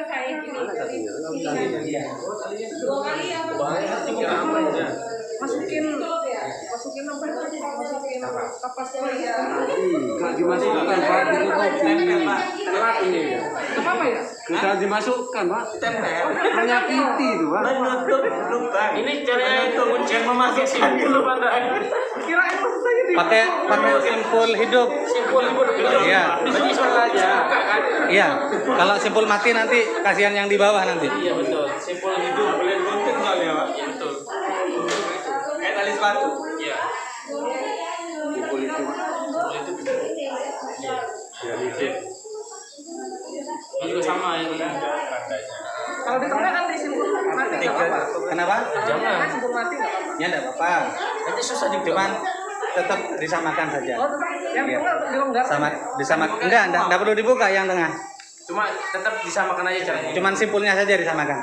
[SPEAKER 5] kayak gini. Masukin apa? Masukin kapas ya.
[SPEAKER 4] Nggak dimasukkan, Pak. Ditutupi. Telat ini.
[SPEAKER 5] Apa ya?
[SPEAKER 4] Nggak dimasukkan, Pak. Menyakiti itu, Pak.
[SPEAKER 7] Ini caranya itu kuncian memasukkan dulu Pak.
[SPEAKER 5] Kirain maksud saya di
[SPEAKER 2] Pakai simpul hidup.
[SPEAKER 7] Simpul ibu.
[SPEAKER 2] Iya.
[SPEAKER 7] Berarti soal aja.
[SPEAKER 2] Iya. Kalau simpul mati nanti kasihan yang di bawah nanti.
[SPEAKER 7] Iya betul. Simpul hidup boleh gunting soalnya Pak. Iya betul. Kayak tali sepatu. Iya.
[SPEAKER 4] Simpul itu, Pak.
[SPEAKER 7] Ini juga sama ya.
[SPEAKER 5] kalau di tengah kan disimpul mati nggak apa-apa.
[SPEAKER 2] Kenapa?
[SPEAKER 5] Jangan simpul mati nggak apa-apa.
[SPEAKER 2] Ya enggak apa-apa.
[SPEAKER 7] Nanti susah juga.
[SPEAKER 2] Cuman tetap disamakan saja.
[SPEAKER 5] Oh tetap yang
[SPEAKER 2] Iya.
[SPEAKER 5] tengah dilonggarkan.
[SPEAKER 2] Sama enggak perlu dibuka yang tengah.
[SPEAKER 7] Cuma tetap disamakan aja caranya.
[SPEAKER 2] Cuman simpulnya saja disamakan.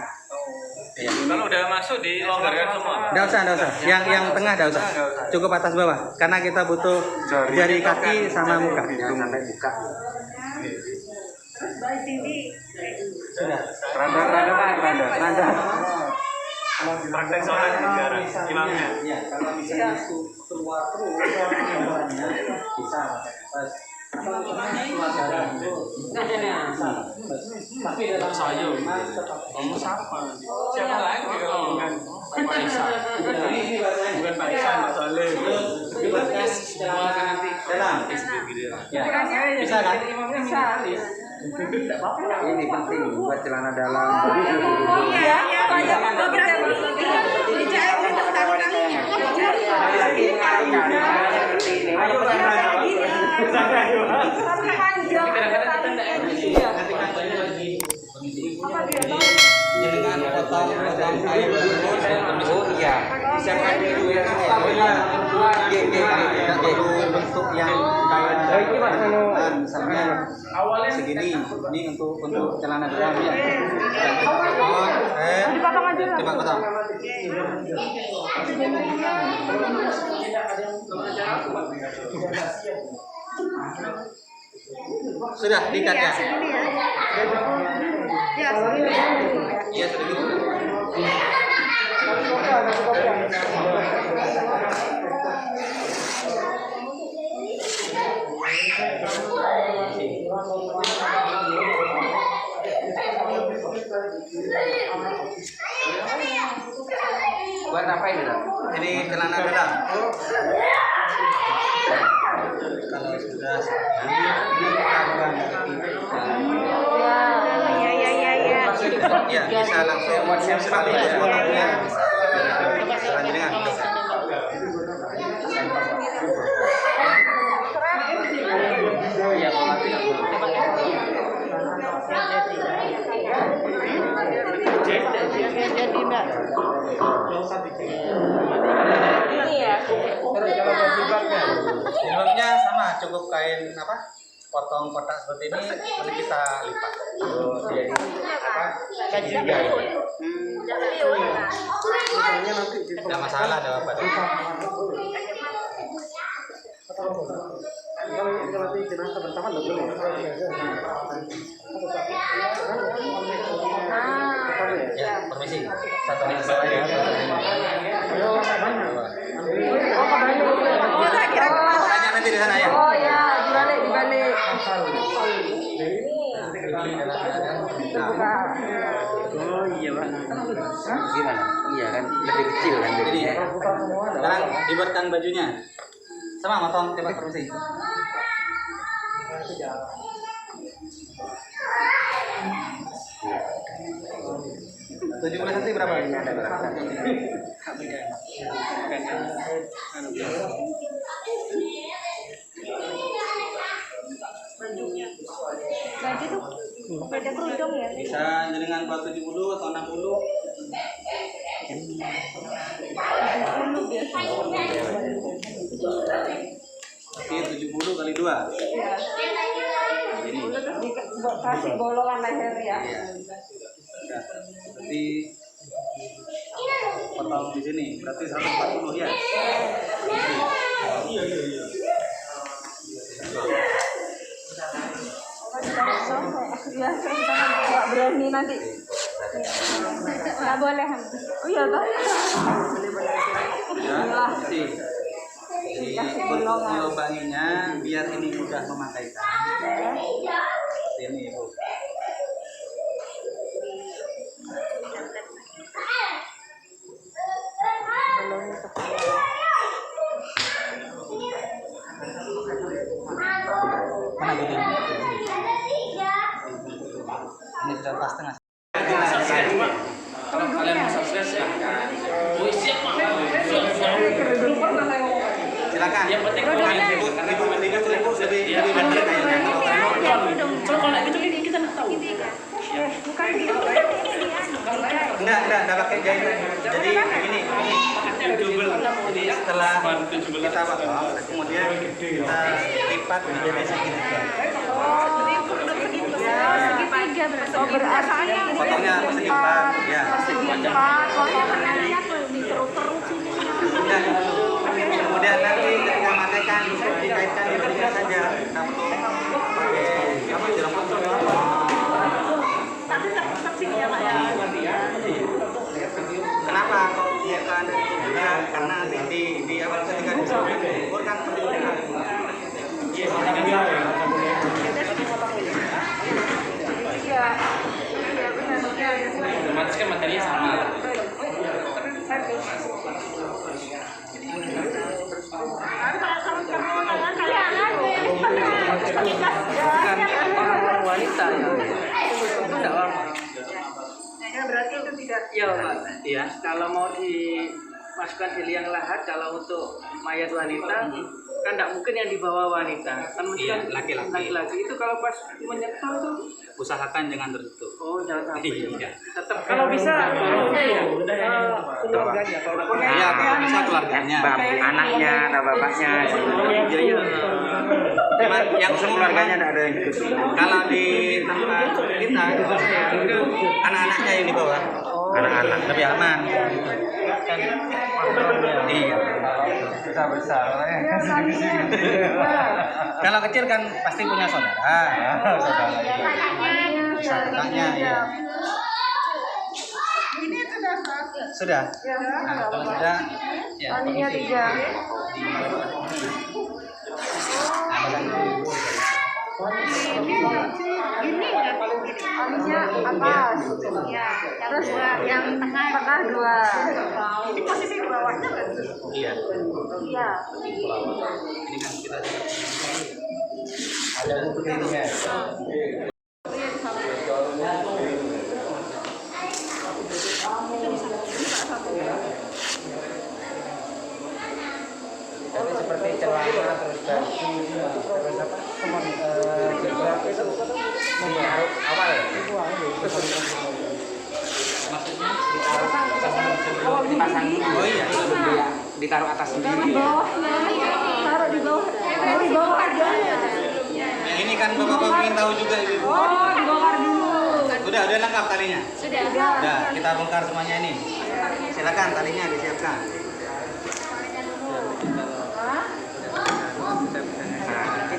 [SPEAKER 2] Iya.
[SPEAKER 7] Kalau udah masuk dilonggarkan semua.
[SPEAKER 2] Enggak usah. Yang tengah enggak usah. Cukup atas bawah karena kita butuh jari kaki sama muka.
[SPEAKER 4] Jangan sampai buka.
[SPEAKER 5] Terus dari sini
[SPEAKER 2] Sudah.
[SPEAKER 4] Rada.
[SPEAKER 7] Praktek sholat sejarah imamnya.
[SPEAKER 2] Iya, kalau misalnya itu keluar terus gambarnya bisa pas tapi dalam
[SPEAKER 7] Saya kamu siapa? Siapa lagi kalau bukan Pak Isan?
[SPEAKER 2] ini bahasanya
[SPEAKER 7] Bukan Pak Isan, Pak Saleh.
[SPEAKER 2] semua kan nanti dalam ya bisa kan
[SPEAKER 4] Ini penting buat celana dalam.
[SPEAKER 5] iya banyak beberapa dijahit untuk kakinya.
[SPEAKER 2] jadi kan potong kayu
[SPEAKER 4] Oh iya, siapkan dulu ya.
[SPEAKER 2] bentuk yang kayak misalnya segini ini untuk celana dalam ya dipotong sudah diikat ya
[SPEAKER 5] Ya,
[SPEAKER 2] iya sudah gitu.
[SPEAKER 4] Buat apa ini, Dok?
[SPEAKER 2] Ini celana dalam. Kalau sudah ya bisa langsung sekali ya. Selanjutnya. Jilbabnya sama, cukup kain apa? Potong kotak seperti ini, nanti kita lipat. Jadi apa? Juga. Tidak masalah, ada apa?
[SPEAKER 3] Kalau di jenazah pertama nggak boleh.
[SPEAKER 2] Ya, permisi. Satu
[SPEAKER 5] Oh, tak kira
[SPEAKER 2] Tanya nanti di sana ya.
[SPEAKER 5] Oh ya, dibalik.
[SPEAKER 6] Oh iya Pak. Gimana? Iya kan lebih kecil kan
[SPEAKER 2] Jadi
[SPEAKER 6] jadi.
[SPEAKER 2] sekarang dibuatkan bajunya. Sama motong coba permisi. Tujuh belas nanti berapa?
[SPEAKER 5] Baju tuh beda kerudung ya.
[SPEAKER 2] Bisa dengan buat 70 atau 60. Tapi 70 kali 2. Ini.
[SPEAKER 5] Kasih bolongan leher ya.
[SPEAKER 2] Iya. Ya. Berarti potong di sini. Berarti 140 ya.
[SPEAKER 5] Ya, nggak berani nanti. Nggak boleh. Oh iya toh.
[SPEAKER 2] Ya, nanti untuk melubanginya biar ini mudah memakaikan. Ini Bu. Mana bedanya? Ini sudah pas tengah.
[SPEAKER 7] Kalau kalian mau sukses ya. Oh siap Pak.
[SPEAKER 2] Silakan.
[SPEAKER 7] Yang penting
[SPEAKER 2] Ibu mendingan seribu lebih benar kayaknya.
[SPEAKER 7] Kalau kayak gitu kita nggak tahu.
[SPEAKER 5] Bukan gitu.
[SPEAKER 2] Enggak pakai jahitan. Jadi begini. Jadi setelah kita potong, kemudian kita lipat menjadi segitiga.
[SPEAKER 5] Segitiga berarti. Oh berarti
[SPEAKER 2] Potongnya persegi 4, ya.
[SPEAKER 5] potongannya diteruk-teruk sini.
[SPEAKER 2] Enggak. Kemudian nanti ketika matangkan dikaitkan di bagian saja. Kita potong pakai apa jeruk.
[SPEAKER 5] Tapi tetap sini ya Pak ya.
[SPEAKER 2] Kenapa kok bukan juga? Karena nanti di awal ketika disukur kan perlu.
[SPEAKER 5] Iya. Iya benar.
[SPEAKER 7] Otomatis kan materinya sama.
[SPEAKER 6] Orang wanita ya. Itu enggak apa.
[SPEAKER 5] Ya berarti itu tidak.
[SPEAKER 6] Iya Pak. Iya. Kalau mau dimasukkan di liang lahat, kalau untuk mayat wanita kan tidak mungkin yang dibawa wanita, kan mesti
[SPEAKER 2] Iya,
[SPEAKER 6] kan
[SPEAKER 2] laki-laki.
[SPEAKER 6] laki-laki. Itu kalau pas menyetor tuh,
[SPEAKER 2] Usahakan jangan tertutup.
[SPEAKER 6] oh jangan sampai.
[SPEAKER 2] Iya.
[SPEAKER 6] Tetap kalau bisa keluarganya, kalau
[SPEAKER 2] Iya, kalau bisa keluarganya.
[SPEAKER 6] anaknya atau bapaknya. Iya iya.
[SPEAKER 2] Cuman yang
[SPEAKER 6] Keluarganya tidak ada yang ikut.
[SPEAKER 2] kalau di tempat kita itu anak-anaknya yang dibawa. Anak-anak lebih aman. Iya. Besar. Kalau kecil kan pasti punya saudara. Saudaranya ya.
[SPEAKER 5] Ini sudah
[SPEAKER 2] Sudah. Nah, kalau sudah ya.
[SPEAKER 5] Talinya 3. Talinya atas. Ya, terus yang tengah 2. Di posisi di bawahnya berarti.
[SPEAKER 2] Iya.
[SPEAKER 5] Iya.
[SPEAKER 2] Ini kan kita ada buku ininya.
[SPEAKER 6] Tapi seperti celana terus baju terus apa jilbab itu ditaruh awal
[SPEAKER 2] Maksudnya
[SPEAKER 6] dipasang dulu.
[SPEAKER 2] Oh iya.
[SPEAKER 6] Ditaruh atas sendiri.
[SPEAKER 5] Taruh di bawah. Di bawah aja.
[SPEAKER 2] Yang ini kan Bapak ingin tahu juga Ibu.
[SPEAKER 5] Oh, dibongkar dulu.
[SPEAKER 2] Udah lengkap talinya.
[SPEAKER 5] Sudah.
[SPEAKER 2] Udah, kita bongkar semuanya ini. Silakan talinya disiapkan.
[SPEAKER 6] Nah, nanti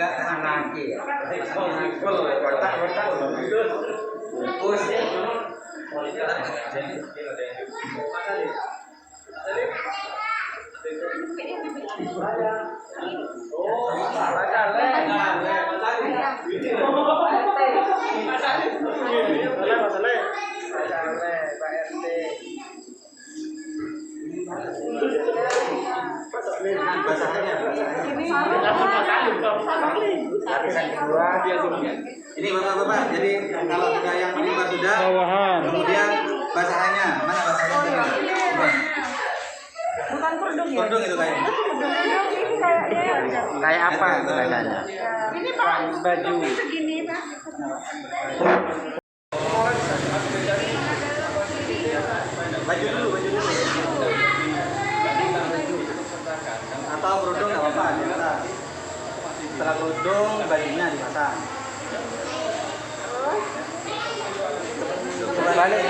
[SPEAKER 2] agak ke sana lagi ya. Ini bapak-bapak, jadi kalau sudah yang kelima sudah, kemudian basahannya mana basahannya?
[SPEAKER 5] Bukan kerudung ya?
[SPEAKER 2] Kondung itu kayaknya.
[SPEAKER 5] Ini kayaknya
[SPEAKER 2] Kayak apa basahannya?
[SPEAKER 5] ini Pak,
[SPEAKER 2] Baju.
[SPEAKER 5] segini Pak.
[SPEAKER 2] Baju dulu. Atau kerudung nggak apa-apa, kita. Setelah kerudung, bajunya dipasang. Balik.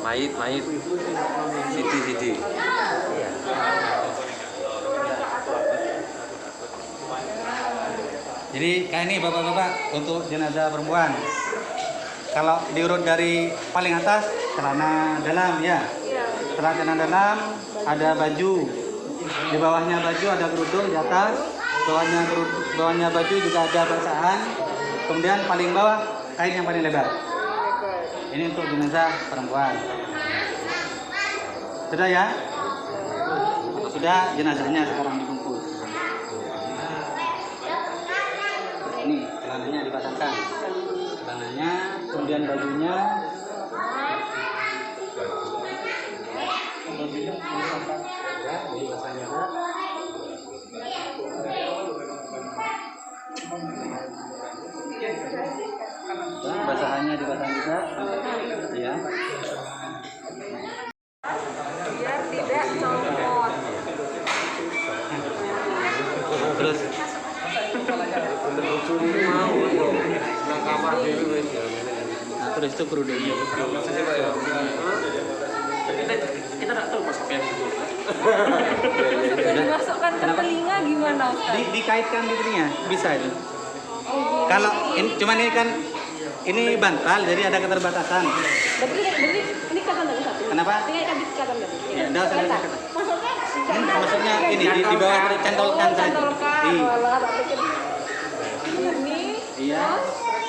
[SPEAKER 4] Mait. Sidi.
[SPEAKER 2] Jadi kayak ini bapak-bapak untuk jenazah perempuan. Kalau diurut dari paling atas celana dalam ya. Setelah celana dalam ada baju. Di bawahnya baju ada kerudung di atas. Bawahnya baju juga ada basahan. Kemudian paling bawah kain yang paling lebar. Ini untuk jenazah perempuan. Sudah ya? Sudah, jenazahnya sekarang dibungkus. Ini celananya dipasangkan. Celananya, kemudian bajunya. Basahannya dipasang juga. Ya.
[SPEAKER 5] Biar tidak copot.
[SPEAKER 2] Terus nah, terus itu kerudungnya.
[SPEAKER 7] Kita nggak tahu masuk yang itu.
[SPEAKER 5] Dimasukkan ke telinga gimana Ustaz?
[SPEAKER 2] Dikaitkan di telinga, bisa itu. Kalau cuman ini kan ini bantal, jadi ada keterbatasan.
[SPEAKER 5] Berarti ini kapan dari satu?
[SPEAKER 2] Kenapa?
[SPEAKER 5] Ini kapan dari?
[SPEAKER 2] Ya, enggak usah
[SPEAKER 5] Maksudnya
[SPEAKER 2] maksudnya ini di bawah tercantolkan saja. Iya.
[SPEAKER 5] Walah, tak pikir ini.
[SPEAKER 2] Iya.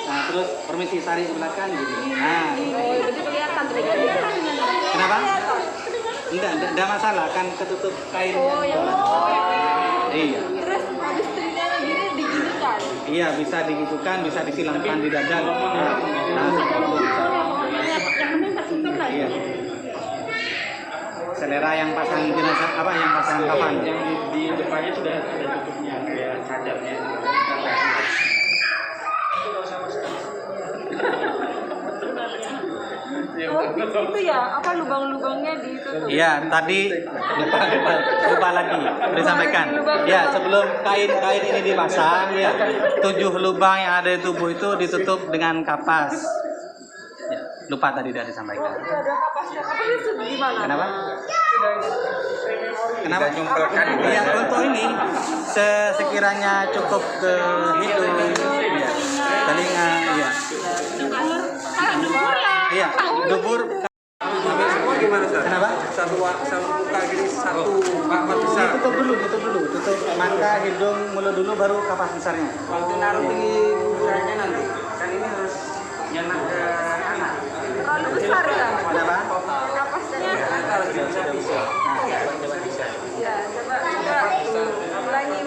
[SPEAKER 2] Nah, terus permisi tarik ke belakang gitu. Nah,
[SPEAKER 5] Oh, berarti kelihatan telinganya.
[SPEAKER 2] kenapa? Enggak masalah, kan ketutup kain.
[SPEAKER 5] Oh, yang
[SPEAKER 2] Iya.
[SPEAKER 5] terus habis telinganya gini diginikan.
[SPEAKER 2] Iya, bisa digitukan, bisa disilamkan di dada. Nah, seperti itu.
[SPEAKER 5] Yang penting tertutup lah.
[SPEAKER 2] Iya. Selera yang pasang jenazah apa yang pasang kafan?
[SPEAKER 7] Yang di depannya sudah ada tutupnya kayak cadarnya.
[SPEAKER 5] Oh, itu ya, apa lubang-lubangnya ditutup?
[SPEAKER 2] Iya, tadi lupa lagi disampaikan. Ya, sebelum kain ini dipasang, ya 7 lubang yang ada di tubuh itu ditutup dengan kapas. Ya, lupa tadi sudah disampaikan.
[SPEAKER 5] Oh, itu ada kapasnya. Kapasnya itu gimana?
[SPEAKER 2] Kenapa? Kenapa? Ya, untuk ini sekiranya cukup ke hidung, ya, telinga, ya.
[SPEAKER 5] Dubur lah.
[SPEAKER 2] Iya, dubur.
[SPEAKER 4] Semua gimana Ustaz?
[SPEAKER 2] Kenapa?
[SPEAKER 4] Satu buka gini satu kapas besar.
[SPEAKER 2] Tutup dulu. Tutup mata, hidung, mulut dulu, baru kapas besarnya.
[SPEAKER 6] Waktu naruh di kuburannya nanti, kan ini harus nyenak ke anak.
[SPEAKER 5] Terlalu besar ya?
[SPEAKER 2] Kenapa?
[SPEAKER 5] Kapasnya.
[SPEAKER 6] Kalau bisa.
[SPEAKER 5] Ya, coba ulangi.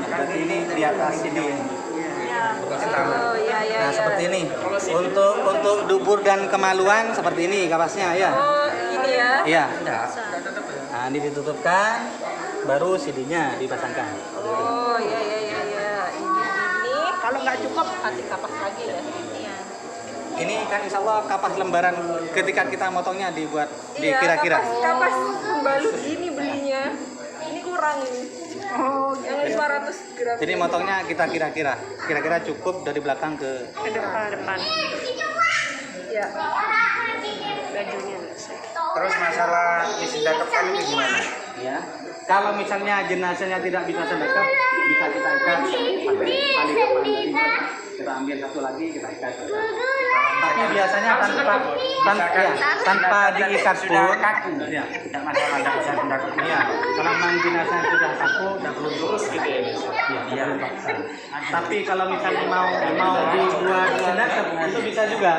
[SPEAKER 2] Jadi ini di atas sini.
[SPEAKER 5] Oh, ya.
[SPEAKER 2] Nah, seperti ini. Untuk dubur dan kemaluan seperti ini kapasnya ya.
[SPEAKER 5] Oh, ini ya.
[SPEAKER 2] Iya. Nah, ini ditutupkan, baru CD-nya dipasangkan.
[SPEAKER 5] Oh, ya. Ini kalau nggak cukup kasih kapas lagi ya.
[SPEAKER 2] Ini kan insya Allah kapas lembaran ketika kita motongnya dibuat
[SPEAKER 5] Iya,
[SPEAKER 2] dikira-kira.
[SPEAKER 5] kapas pembalut gini belinya. ini kurang ini. Oh, yang 500 gram.
[SPEAKER 2] Jadi motongnya kita kira-kira cukup dari belakang ke
[SPEAKER 5] Ke depan. Ya. Bajunya selesai.
[SPEAKER 4] Terus masalah disendakapkan itu gimana?
[SPEAKER 2] ya. Kalau misalnya jenazahnya tidak bisa sedekap, bisa kita ikat pakai tali depan tadi. Kita ambil satu lagi, kita ikat. Tapi biasanya tanpa diikat
[SPEAKER 4] Sudah
[SPEAKER 2] pun,
[SPEAKER 4] kaku.
[SPEAKER 2] ya.
[SPEAKER 4] Tidak masalah, tidak bisa sendakap.
[SPEAKER 2] Iya, kalau memang jenazah sudah kaku, tidak perlu lurus gitu ya. Iya, paksa. Tapi kalau misalnya mau dibuat sedekap, itu bisa juga.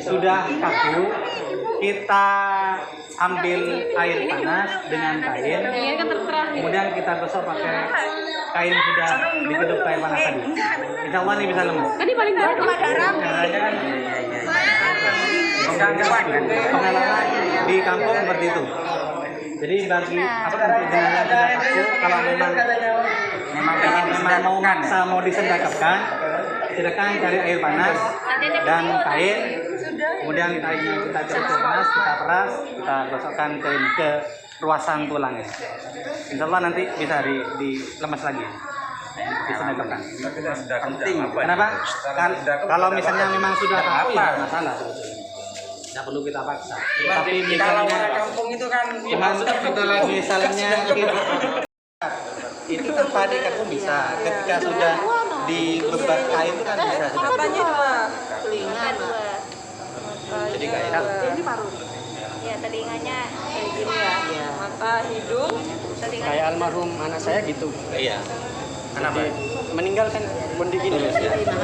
[SPEAKER 2] Sudah kaku, kita ambil air panas dengan kain, kemudian kita gosok pakai kain yang sudah dikeduk air panas tadi. Insya Allah ini bisa lembut.
[SPEAKER 5] Tadi paling baru
[SPEAKER 2] Caranya kan pengalaman di kampung seperti itu. Jadi bagi untuk jenazah tidak kaku, kalau memang mau maksa mau disedekapkan, silakan cari air panas dan kain. Kemudian kita cari panas, kita peras, kita gosokkan ke ruasan tulangnya. Insya Allah nanti bisa dilemas lagi, disedekapkan. Penting. Kenapa? Kalau misalnya memang sudah kaku ya masalah. Tidak perlu kita paksa. Tapi
[SPEAKER 4] Kalau
[SPEAKER 2] misalnya
[SPEAKER 4] orang kampung itu kan
[SPEAKER 2] misalnya itu tanpa diikat pun bisa. Ketika sudah dibebat kain itu kan bisa.
[SPEAKER 5] Matanya dua. Telinga dua.
[SPEAKER 2] Jadi kayak
[SPEAKER 5] Ini paru. Ya, telinganya kayak gini ya. Mata, hidung, telinga.
[SPEAKER 6] Kayak almarhum anak saya gitu.
[SPEAKER 2] iya.
[SPEAKER 6] Kenapa? Meninggal kan bondi gini.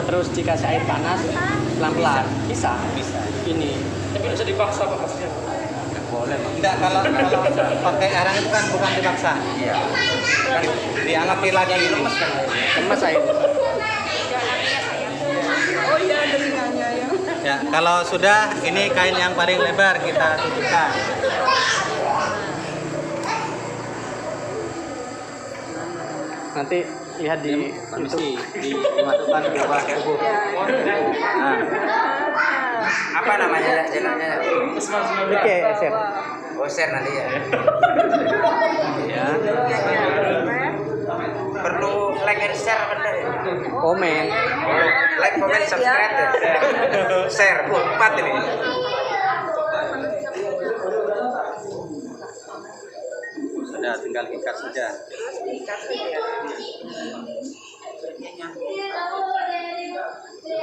[SPEAKER 6] Terus dikasih air panas pelan-pelan bisa. Ini. Tapi bisa dipaksa Pak maksudnya.
[SPEAKER 2] Boleh. Tidak kalau pakai arang itu kan bukan dipaksa. Iya. Dianggap lagi lemes kan.
[SPEAKER 6] Lemas air.
[SPEAKER 5] Oh iya, telinganya ya.
[SPEAKER 2] Ya, kalau sudah ini kain yang paling lebar kita tutupkan.
[SPEAKER 6] Nanti lihat di
[SPEAKER 2] Permisi, dimasukkan ke bawah tubuh. Nah,
[SPEAKER 4] apa namanya channelnya?
[SPEAKER 6] Oke, share.
[SPEAKER 4] Oh, share nanti ya.
[SPEAKER 2] ya.
[SPEAKER 4] Perlu like and share bener ya?
[SPEAKER 6] Komen.
[SPEAKER 4] Oh, like, comment, subscribe ya. Share, 4 ini.
[SPEAKER 2] Sudah tinggal ikat saja.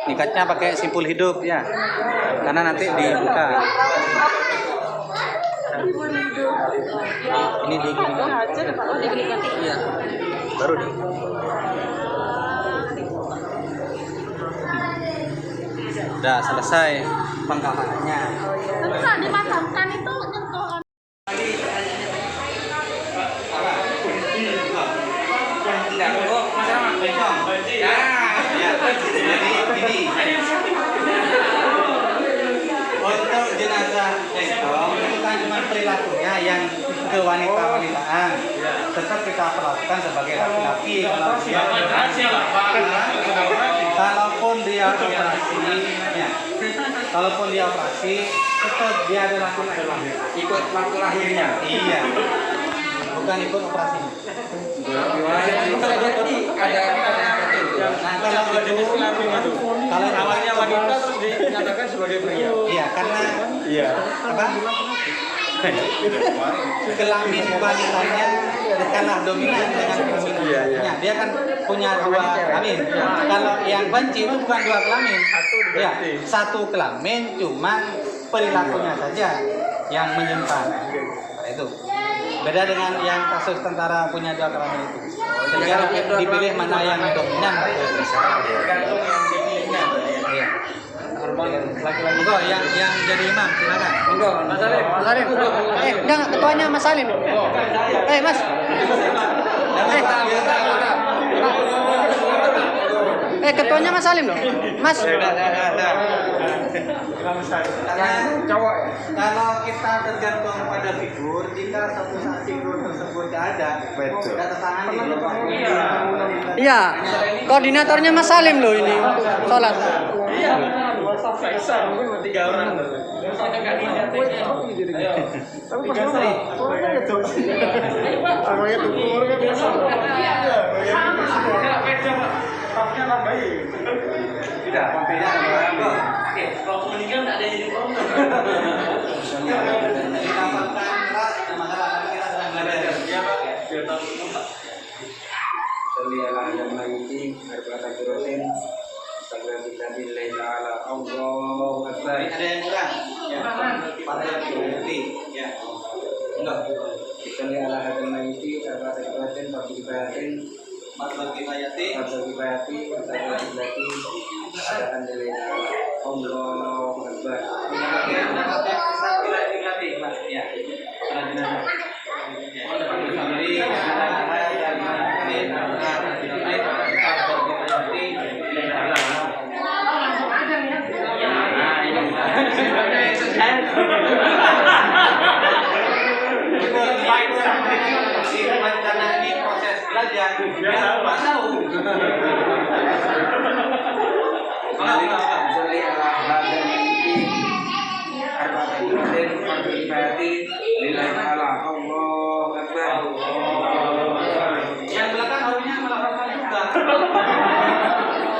[SPEAKER 2] Ikatnya pakai simpul hidup ya, karena nanti dibuka. Ini digini. Iya, baru di. Udah selesai pengkamanannya.
[SPEAKER 5] Susah dimakamkan itu nyentuh.
[SPEAKER 2] Untuk jenazah jengkong itu kan cuma perilakunya yang kewanita-wanitaan. Tetap kita perlakukan sebagai laki-laki. Kalaupun dia operasi, ya. Kalaupun dia operasi, tetap dia adalah laki-laki.
[SPEAKER 4] Ikut waktu lahirnya.
[SPEAKER 2] Iya. Bukan ikut operasi. Nah, kalau awalnya wanita terus dinyatakan sebagai pria. Iya, karena apa? Kelamin wanitanya kalah dominan dengan kelaminnya. Dia kan punya dua kelamin. Kalau yang benci itu bukan dua kelamin. Ya, satu kelamin, cuman perilakunya saja yang menyimpang. Itu. Beda dengan yang kasus tentara punya dua kelamin itu. Sehingga dipilih mana yang dominan. Iya. Laki-laki kok yang jadi imam silakan.
[SPEAKER 6] Monggo, Mas Salim. Mas Salim. Enggak, ketuanya Mas Salim. Mas. Ketuanya Mas Salim loh. Mas.
[SPEAKER 2] Kalau kita tergantung pada figur, jika suatu saat figur tersebut tidak ada, kita tertangani.
[SPEAKER 6] Iya. Koordinatornya Mas Salim loh ini untuk sholat.
[SPEAKER 7] Iya. Mungkin 3 orang.
[SPEAKER 3] Tapi pas lu kan gitu. Awalnya tuh keluarga biasa. Tapnya nambahin.
[SPEAKER 2] Tidak, tidak.
[SPEAKER 6] Kalau meninggal nggak ada yang jadi problem.
[SPEAKER 4] Salli ala hadal mayyiti arba'ata qiratin Instagram kita billahi ta'ala Allahu Akbar.
[SPEAKER 2] Ada yang kurang? Ya. Pada berarti ya. Enggak.
[SPEAKER 4] Salli ala hadal mayyiti arba'ata qiratin Fardhu kifayatin
[SPEAKER 2] Marbal kifayati.
[SPEAKER 4] Fardhu kifayati Instagram billahi adaan billahi ta'ala Allahu Akbar.
[SPEAKER 2] Ya. Karena ini proses belajar, biar Pak tahu.
[SPEAKER 4] Salli ala hadal mayyiti arba'ata qiratin Fardhu kifayati lillahi ta'ala Allahu Akbar.
[SPEAKER 2] Yang belakang harusnya melakukan juga.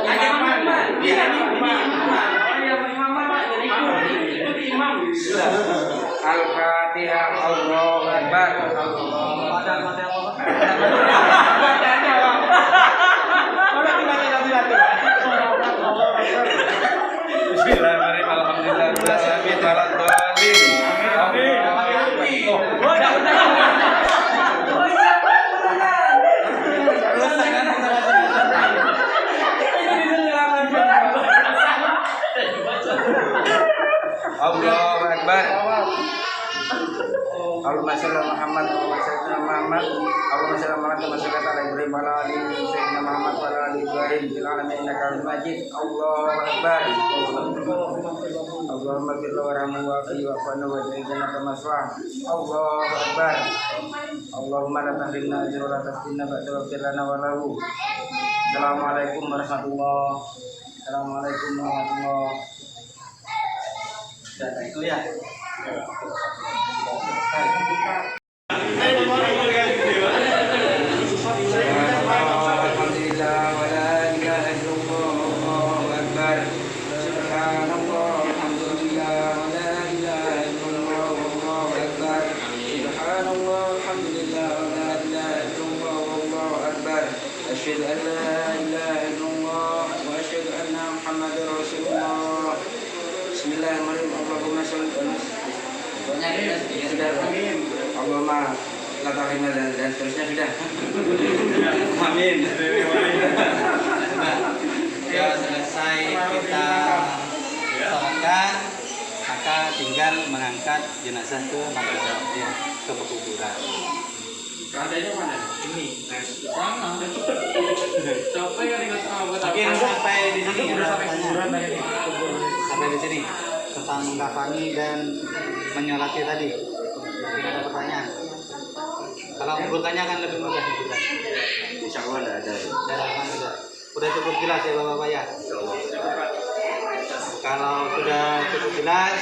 [SPEAKER 2] Ada imam. Dia imam.
[SPEAKER 4] Al-Fatihah. Allahu Akbar. Allahu Akbar. Allahumma shalli ala Muhammad wa ala Muhammad. Allahumma shalli ala Muhammad wa ala Ibrahim wa ala ali Sayyidina Muhammad wa ala ali Ibrahim fil alamin innaka Hamidum Majid. Allahu Akbar. Allahumma fir warhamu wa fi wa fana wa jannata maswa. Allahu Akbar. Allahumma la tahrimna ajra wa la taftinna ba'da wa fir lana wa lahu. Assalamualaikum warahmatullahi wabarakatuh. Assalamualaikum warahmatullahi wabarakatuh.
[SPEAKER 2] Itu ya.
[SPEAKER 4] Alhamdulillah wa la ilaha illallah Allahu akbar. Subhanallah alhamdulillah wa la ilaha illallah Allahu akbar. Subhanallah alhamdulillah wa la ilaha illallah Allahu akbar. Asyhadu an la ilaha illallah wa asyhadu anna Muhammadar Rasulullah. Bismillahirrahmanirrahim. Allahumma shalli ala sudah. Allahumma la tahrimna dan seterusnya sudah. Amin.
[SPEAKER 2] Ya, selesai kita sholatkan, maka tinggal mengangkat jenazah ke makam ya, ke pekuburan.
[SPEAKER 7] Keadaannya mana? Ini. Sama. Capek kan ingat sama.
[SPEAKER 2] Mungkin sampai di sini
[SPEAKER 7] Udah
[SPEAKER 2] ada
[SPEAKER 7] sampai
[SPEAKER 2] pertanyaan.
[SPEAKER 7] kuburan tadi.
[SPEAKER 2] Sampai di sini tentang mengkafani dan menyolati tadi. Mungkin ada pertanyaan. Kalau bertanya kan lebih mudah juga.
[SPEAKER 4] Insya Allah tidak ada.
[SPEAKER 2] Jarang sudah. Udah cukup jelas ya Bapak-Bapak ya. Kalau sudah cukup jelas,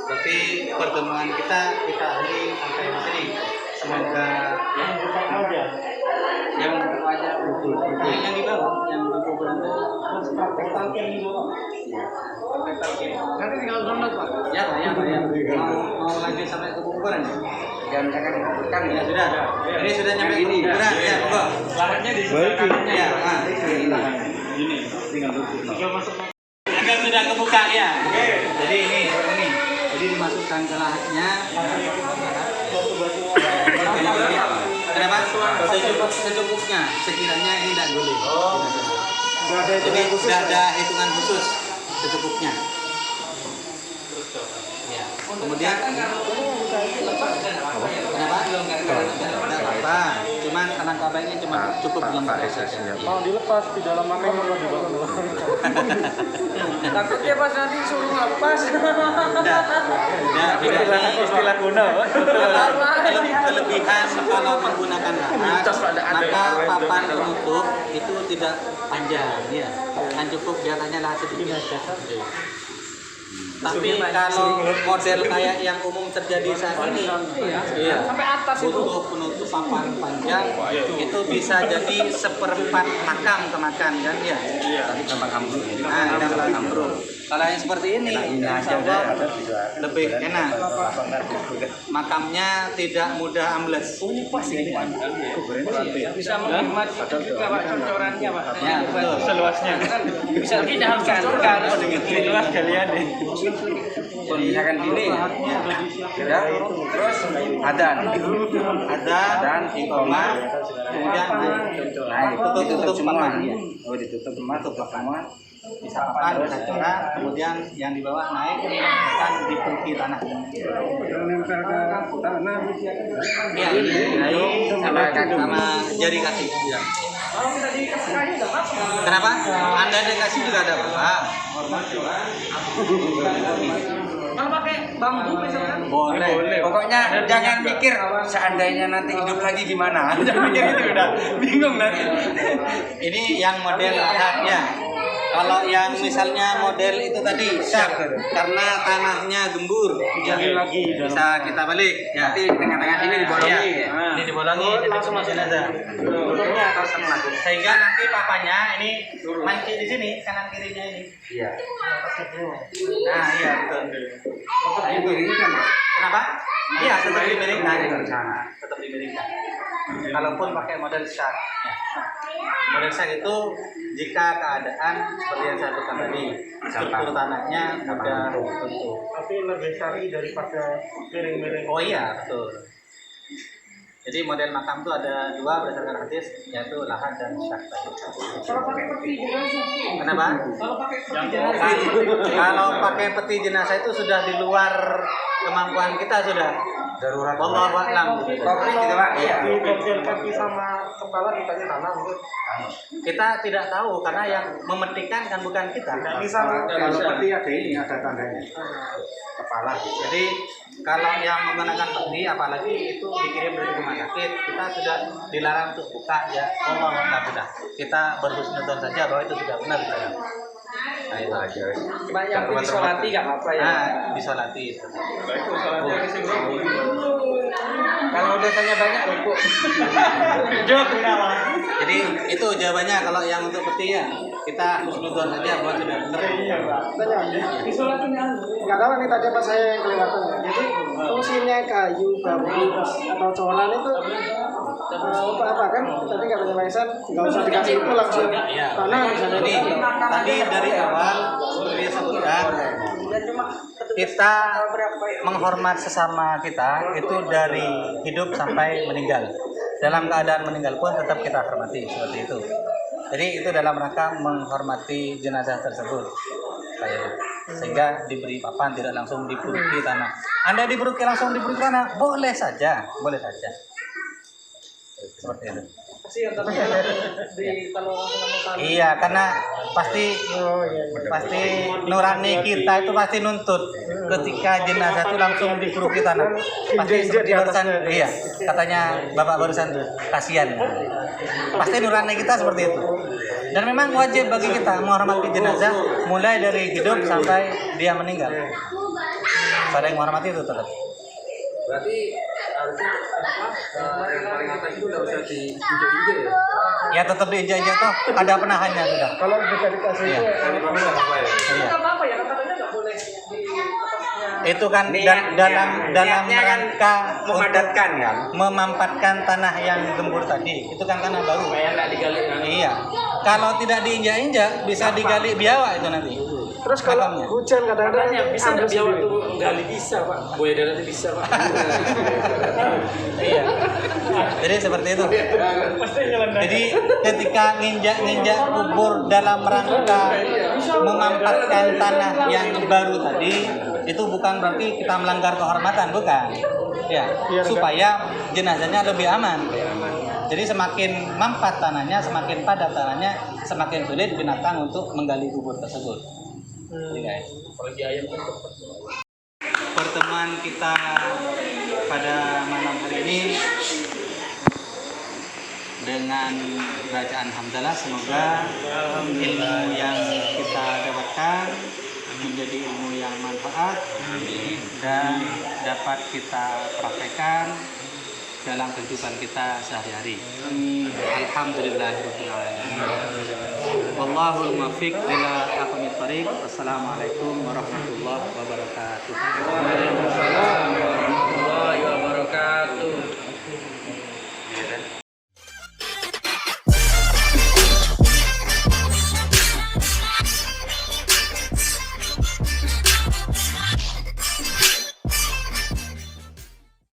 [SPEAKER 2] berarti pertemuan kita akhiri sampai di sini. Semoga yang wajah yang di bawah, yang di kuburan
[SPEAKER 6] Nanti tinggal download Pak.
[SPEAKER 2] ya. Mau lanjut sampai ke kuburan.
[SPEAKER 4] Dan akan dikuburkan
[SPEAKER 2] Ya sudah. Ini sudah nyampe ke kuburan ya, monggo.
[SPEAKER 7] Lahannya di
[SPEAKER 2] Ya,
[SPEAKER 7] ini tinggal tutup.
[SPEAKER 2] agar sudah kebuka ya. Jadi ini seperti ini. Jadi dimasukkan ke lahatnya. Kenapa? Secukupnya. Sekiranya ini tidak boleh. Jadi sudah ada hitungan khusus secukupnya. Ya. Kemudian kenapa? Tidak apa-apa. Cuman tanah kabelnya cuma cukup lengkap saja.
[SPEAKER 3] Mau dilepas di dalam makam atau di belakang?
[SPEAKER 6] Takutnya pas nanti suruh ngelepas.
[SPEAKER 3] Istilah kuno.
[SPEAKER 2] Kelebihan kalau menggunakan lahat, maka papan penutup itu tidak panjang, ya, kan cukup biasanya lahat sedikit. Tapi kalau model kayak yang umum terjadi saat ini, iya,
[SPEAKER 3] Sampai atas itu.
[SPEAKER 2] butuh penutup papan panjang, itu bisa jadi seperempat makam kemakan kan ya. Nah, dampak ambruk. Kalau yang seperti ini, insya Allah lebih enak. Makamnya tidak mudah ambles.
[SPEAKER 6] Bisa menghemat juga Pak cocorannya Pak.
[SPEAKER 2] Ya, betul.
[SPEAKER 7] Seluasnya.
[SPEAKER 6] Bisa tidak harus cocor harus
[SPEAKER 7] Seluas kalian deh.
[SPEAKER 4] Misalkan gini, ya, terus adan,
[SPEAKER 2] Ada iqamah, kemudian
[SPEAKER 4] ditutup semua.
[SPEAKER 2] papan.
[SPEAKER 4] Oh, ditutup semua, tutup semua.
[SPEAKER 2] Bisa papan, bisa corak, kemudian yang di bawah naik akan dipenuhi tanah. Iya, naik sama jari kaki. Ya.
[SPEAKER 3] Kalau kita dikasih kayu nggak apa-apa.
[SPEAKER 2] Kenapa? Anda dikasih juga ada Bapak.
[SPEAKER 3] Kalau pakai bambu misalkan.
[SPEAKER 2] Boleh.
[SPEAKER 4] Pokoknya jangan mikir seandainya nanti hidup lagi gimana. Jangan mikir itu udah bingung nanti.
[SPEAKER 2] Ini yang model lahatnya. Kalau yang misalnya model itu tadi syak, karena tanahnya gembur,
[SPEAKER 7] lagi
[SPEAKER 2] bisa kita balik. Ya.
[SPEAKER 4] Nanti di tengah-tengah sini dibolongi.
[SPEAKER 2] Iya. Ini dibolongi, titik semua jenazah. Sehingga nanti papanya ini manci di sini, kanan kirinya ini.
[SPEAKER 4] Iya.
[SPEAKER 2] Nah, iya betul.
[SPEAKER 4] Itu ini kan.
[SPEAKER 2] Kenapa? Iya, tetap dimiringkan. Tetap dimiringkan. Kalaupun pakai model syak. Ya. Model syak itu jika keadaan seperti yang saya katakan tadi, struktur tanahnya mudah terbentuk.
[SPEAKER 3] Tapi lebih syar'i daripada miring-miring.
[SPEAKER 2] Oh iya, betul. Jadi model makam itu ada dua berdasarkan hadis, yaitu lahat dan syak.
[SPEAKER 3] Kalau pakai peti jenazah.
[SPEAKER 2] Kenapa?
[SPEAKER 3] Kalau pakai peti jenazah.
[SPEAKER 2] Kalau pakai peti jenazah itu sudah di luar kemampuan kita sudah.
[SPEAKER 4] Darurat.
[SPEAKER 2] Wallahu a'lam.
[SPEAKER 4] Konkret gitu Pak. Iya.
[SPEAKER 3] Di bagian kaki sama kepala ditanya tanam.
[SPEAKER 2] Kita tidak tahu karena yang memetikan kan bukan kita.
[SPEAKER 3] Bisa.
[SPEAKER 4] Kalau peti ada ini, ada tandanya. Kepala.
[SPEAKER 2] Jadi kalau yang menggunakan peti, apalagi itu dikirim dari rumah sakit, kita sudah dilarang untuk buka ya. Allah sudah. Kita berhusnudzon saja bahwa itu sudah benar. Nah itu aja.
[SPEAKER 6] Cuma yang disolati nggak apa-apa ya.
[SPEAKER 2] Nah, disolati.
[SPEAKER 4] Kalau dosanya banyak, Bu.
[SPEAKER 2] Jadi itu jawabannya kalau yang untuk peti ya kita husnudzon saja bahwa sudah benar.
[SPEAKER 3] Tanya, isolasinya nggak tahu nih tadi pas saya yang kelewatan. Jadi fungsinya kayu, bambu atau coran itu untuk apa kan? Tadi nggak tanya Maisan, nggak usah dikasih itu langsung tanah misalnya.
[SPEAKER 2] Jadi tadi dari awal seperti yang sebutkan, kita menghormat sesama kita itu dari hidup sampai meninggal. Dalam keadaan meninggal pun tetap kita hormati seperti itu. Jadi itu dalam rangka menghormati jenazah tersebut. Kayak itu. Sehingga diberi papan, tidak langsung diburuki tanah. Anda diburuki langsung diburuki tanah, boleh saja, boleh saja. Seperti itu.
[SPEAKER 3] Kasihan tapi di kalau langsung
[SPEAKER 2] Iya, karena pasti nurani kita itu pasti nuntut ketika jenazah itu langsung diburuki tanah. Pasti seperti barusan, iya, katanya Bapak barusan kasihan. Pasti nurani kita seperti itu. Dan memang wajib bagi kita menghormati jenazah mulai dari hidup sampai dia meninggal. Saling menghormati itu tetap.
[SPEAKER 4] Berarti harusnya yang paling atas itu udah usah diinjek-injek ya?
[SPEAKER 2] Ya tetap diinjak-injak toh, ada penahannya sudah.
[SPEAKER 3] kalau bisa dikasih
[SPEAKER 2] Iya. Iya.
[SPEAKER 3] nggak apa-apa ya katanya nggak boleh di atasnya.
[SPEAKER 2] Itu kan
[SPEAKER 4] Niat-
[SPEAKER 2] dalam
[SPEAKER 4] niatnya kan
[SPEAKER 2] rangka
[SPEAKER 4] memadatkan kan?
[SPEAKER 2] memampatkan tanah yang gembur tadi. Itu kan tanah baru.
[SPEAKER 6] Nggak digali.
[SPEAKER 2] Iya. Kalau tidak diinjak-injak bisa digali biawak itu nanti.
[SPEAKER 3] Terus kalau
[SPEAKER 2] Makamnya.
[SPEAKER 3] hujan kadang-kadang
[SPEAKER 6] Bisa nggak
[SPEAKER 3] ambles
[SPEAKER 6] biawak
[SPEAKER 3] sendiri.
[SPEAKER 6] tuh gali bisa Pak. Buaya darat bisa Pak.
[SPEAKER 2] Iya. Jadi seperti itu. Jadi ketika nginjak kubur dalam rangka memampatkan tanah yang baru tadi, itu bukan berarti kita melanggar kehormatan, bukan. Ya, supaya jenazahnya lebih aman. Jadi semakin mampat tanahnya, semakin padat tanahnya, semakin sulit binatang untuk menggali kubur tersebut. Jadi guys, pertemuan kita pada malam hari ini dengan bacaan hamdalah, semoga ilmu yang kita dapatkan menjadi ilmu yang manfaat dan dapat kita praktekkan dalam kehidupan kita sehari-hari. Alhamdulillahirabbil alamin. Wallahul muwaffiq ila aqwamit thoriq. Wassalamualaikum warahmatullahi wabarakatuh.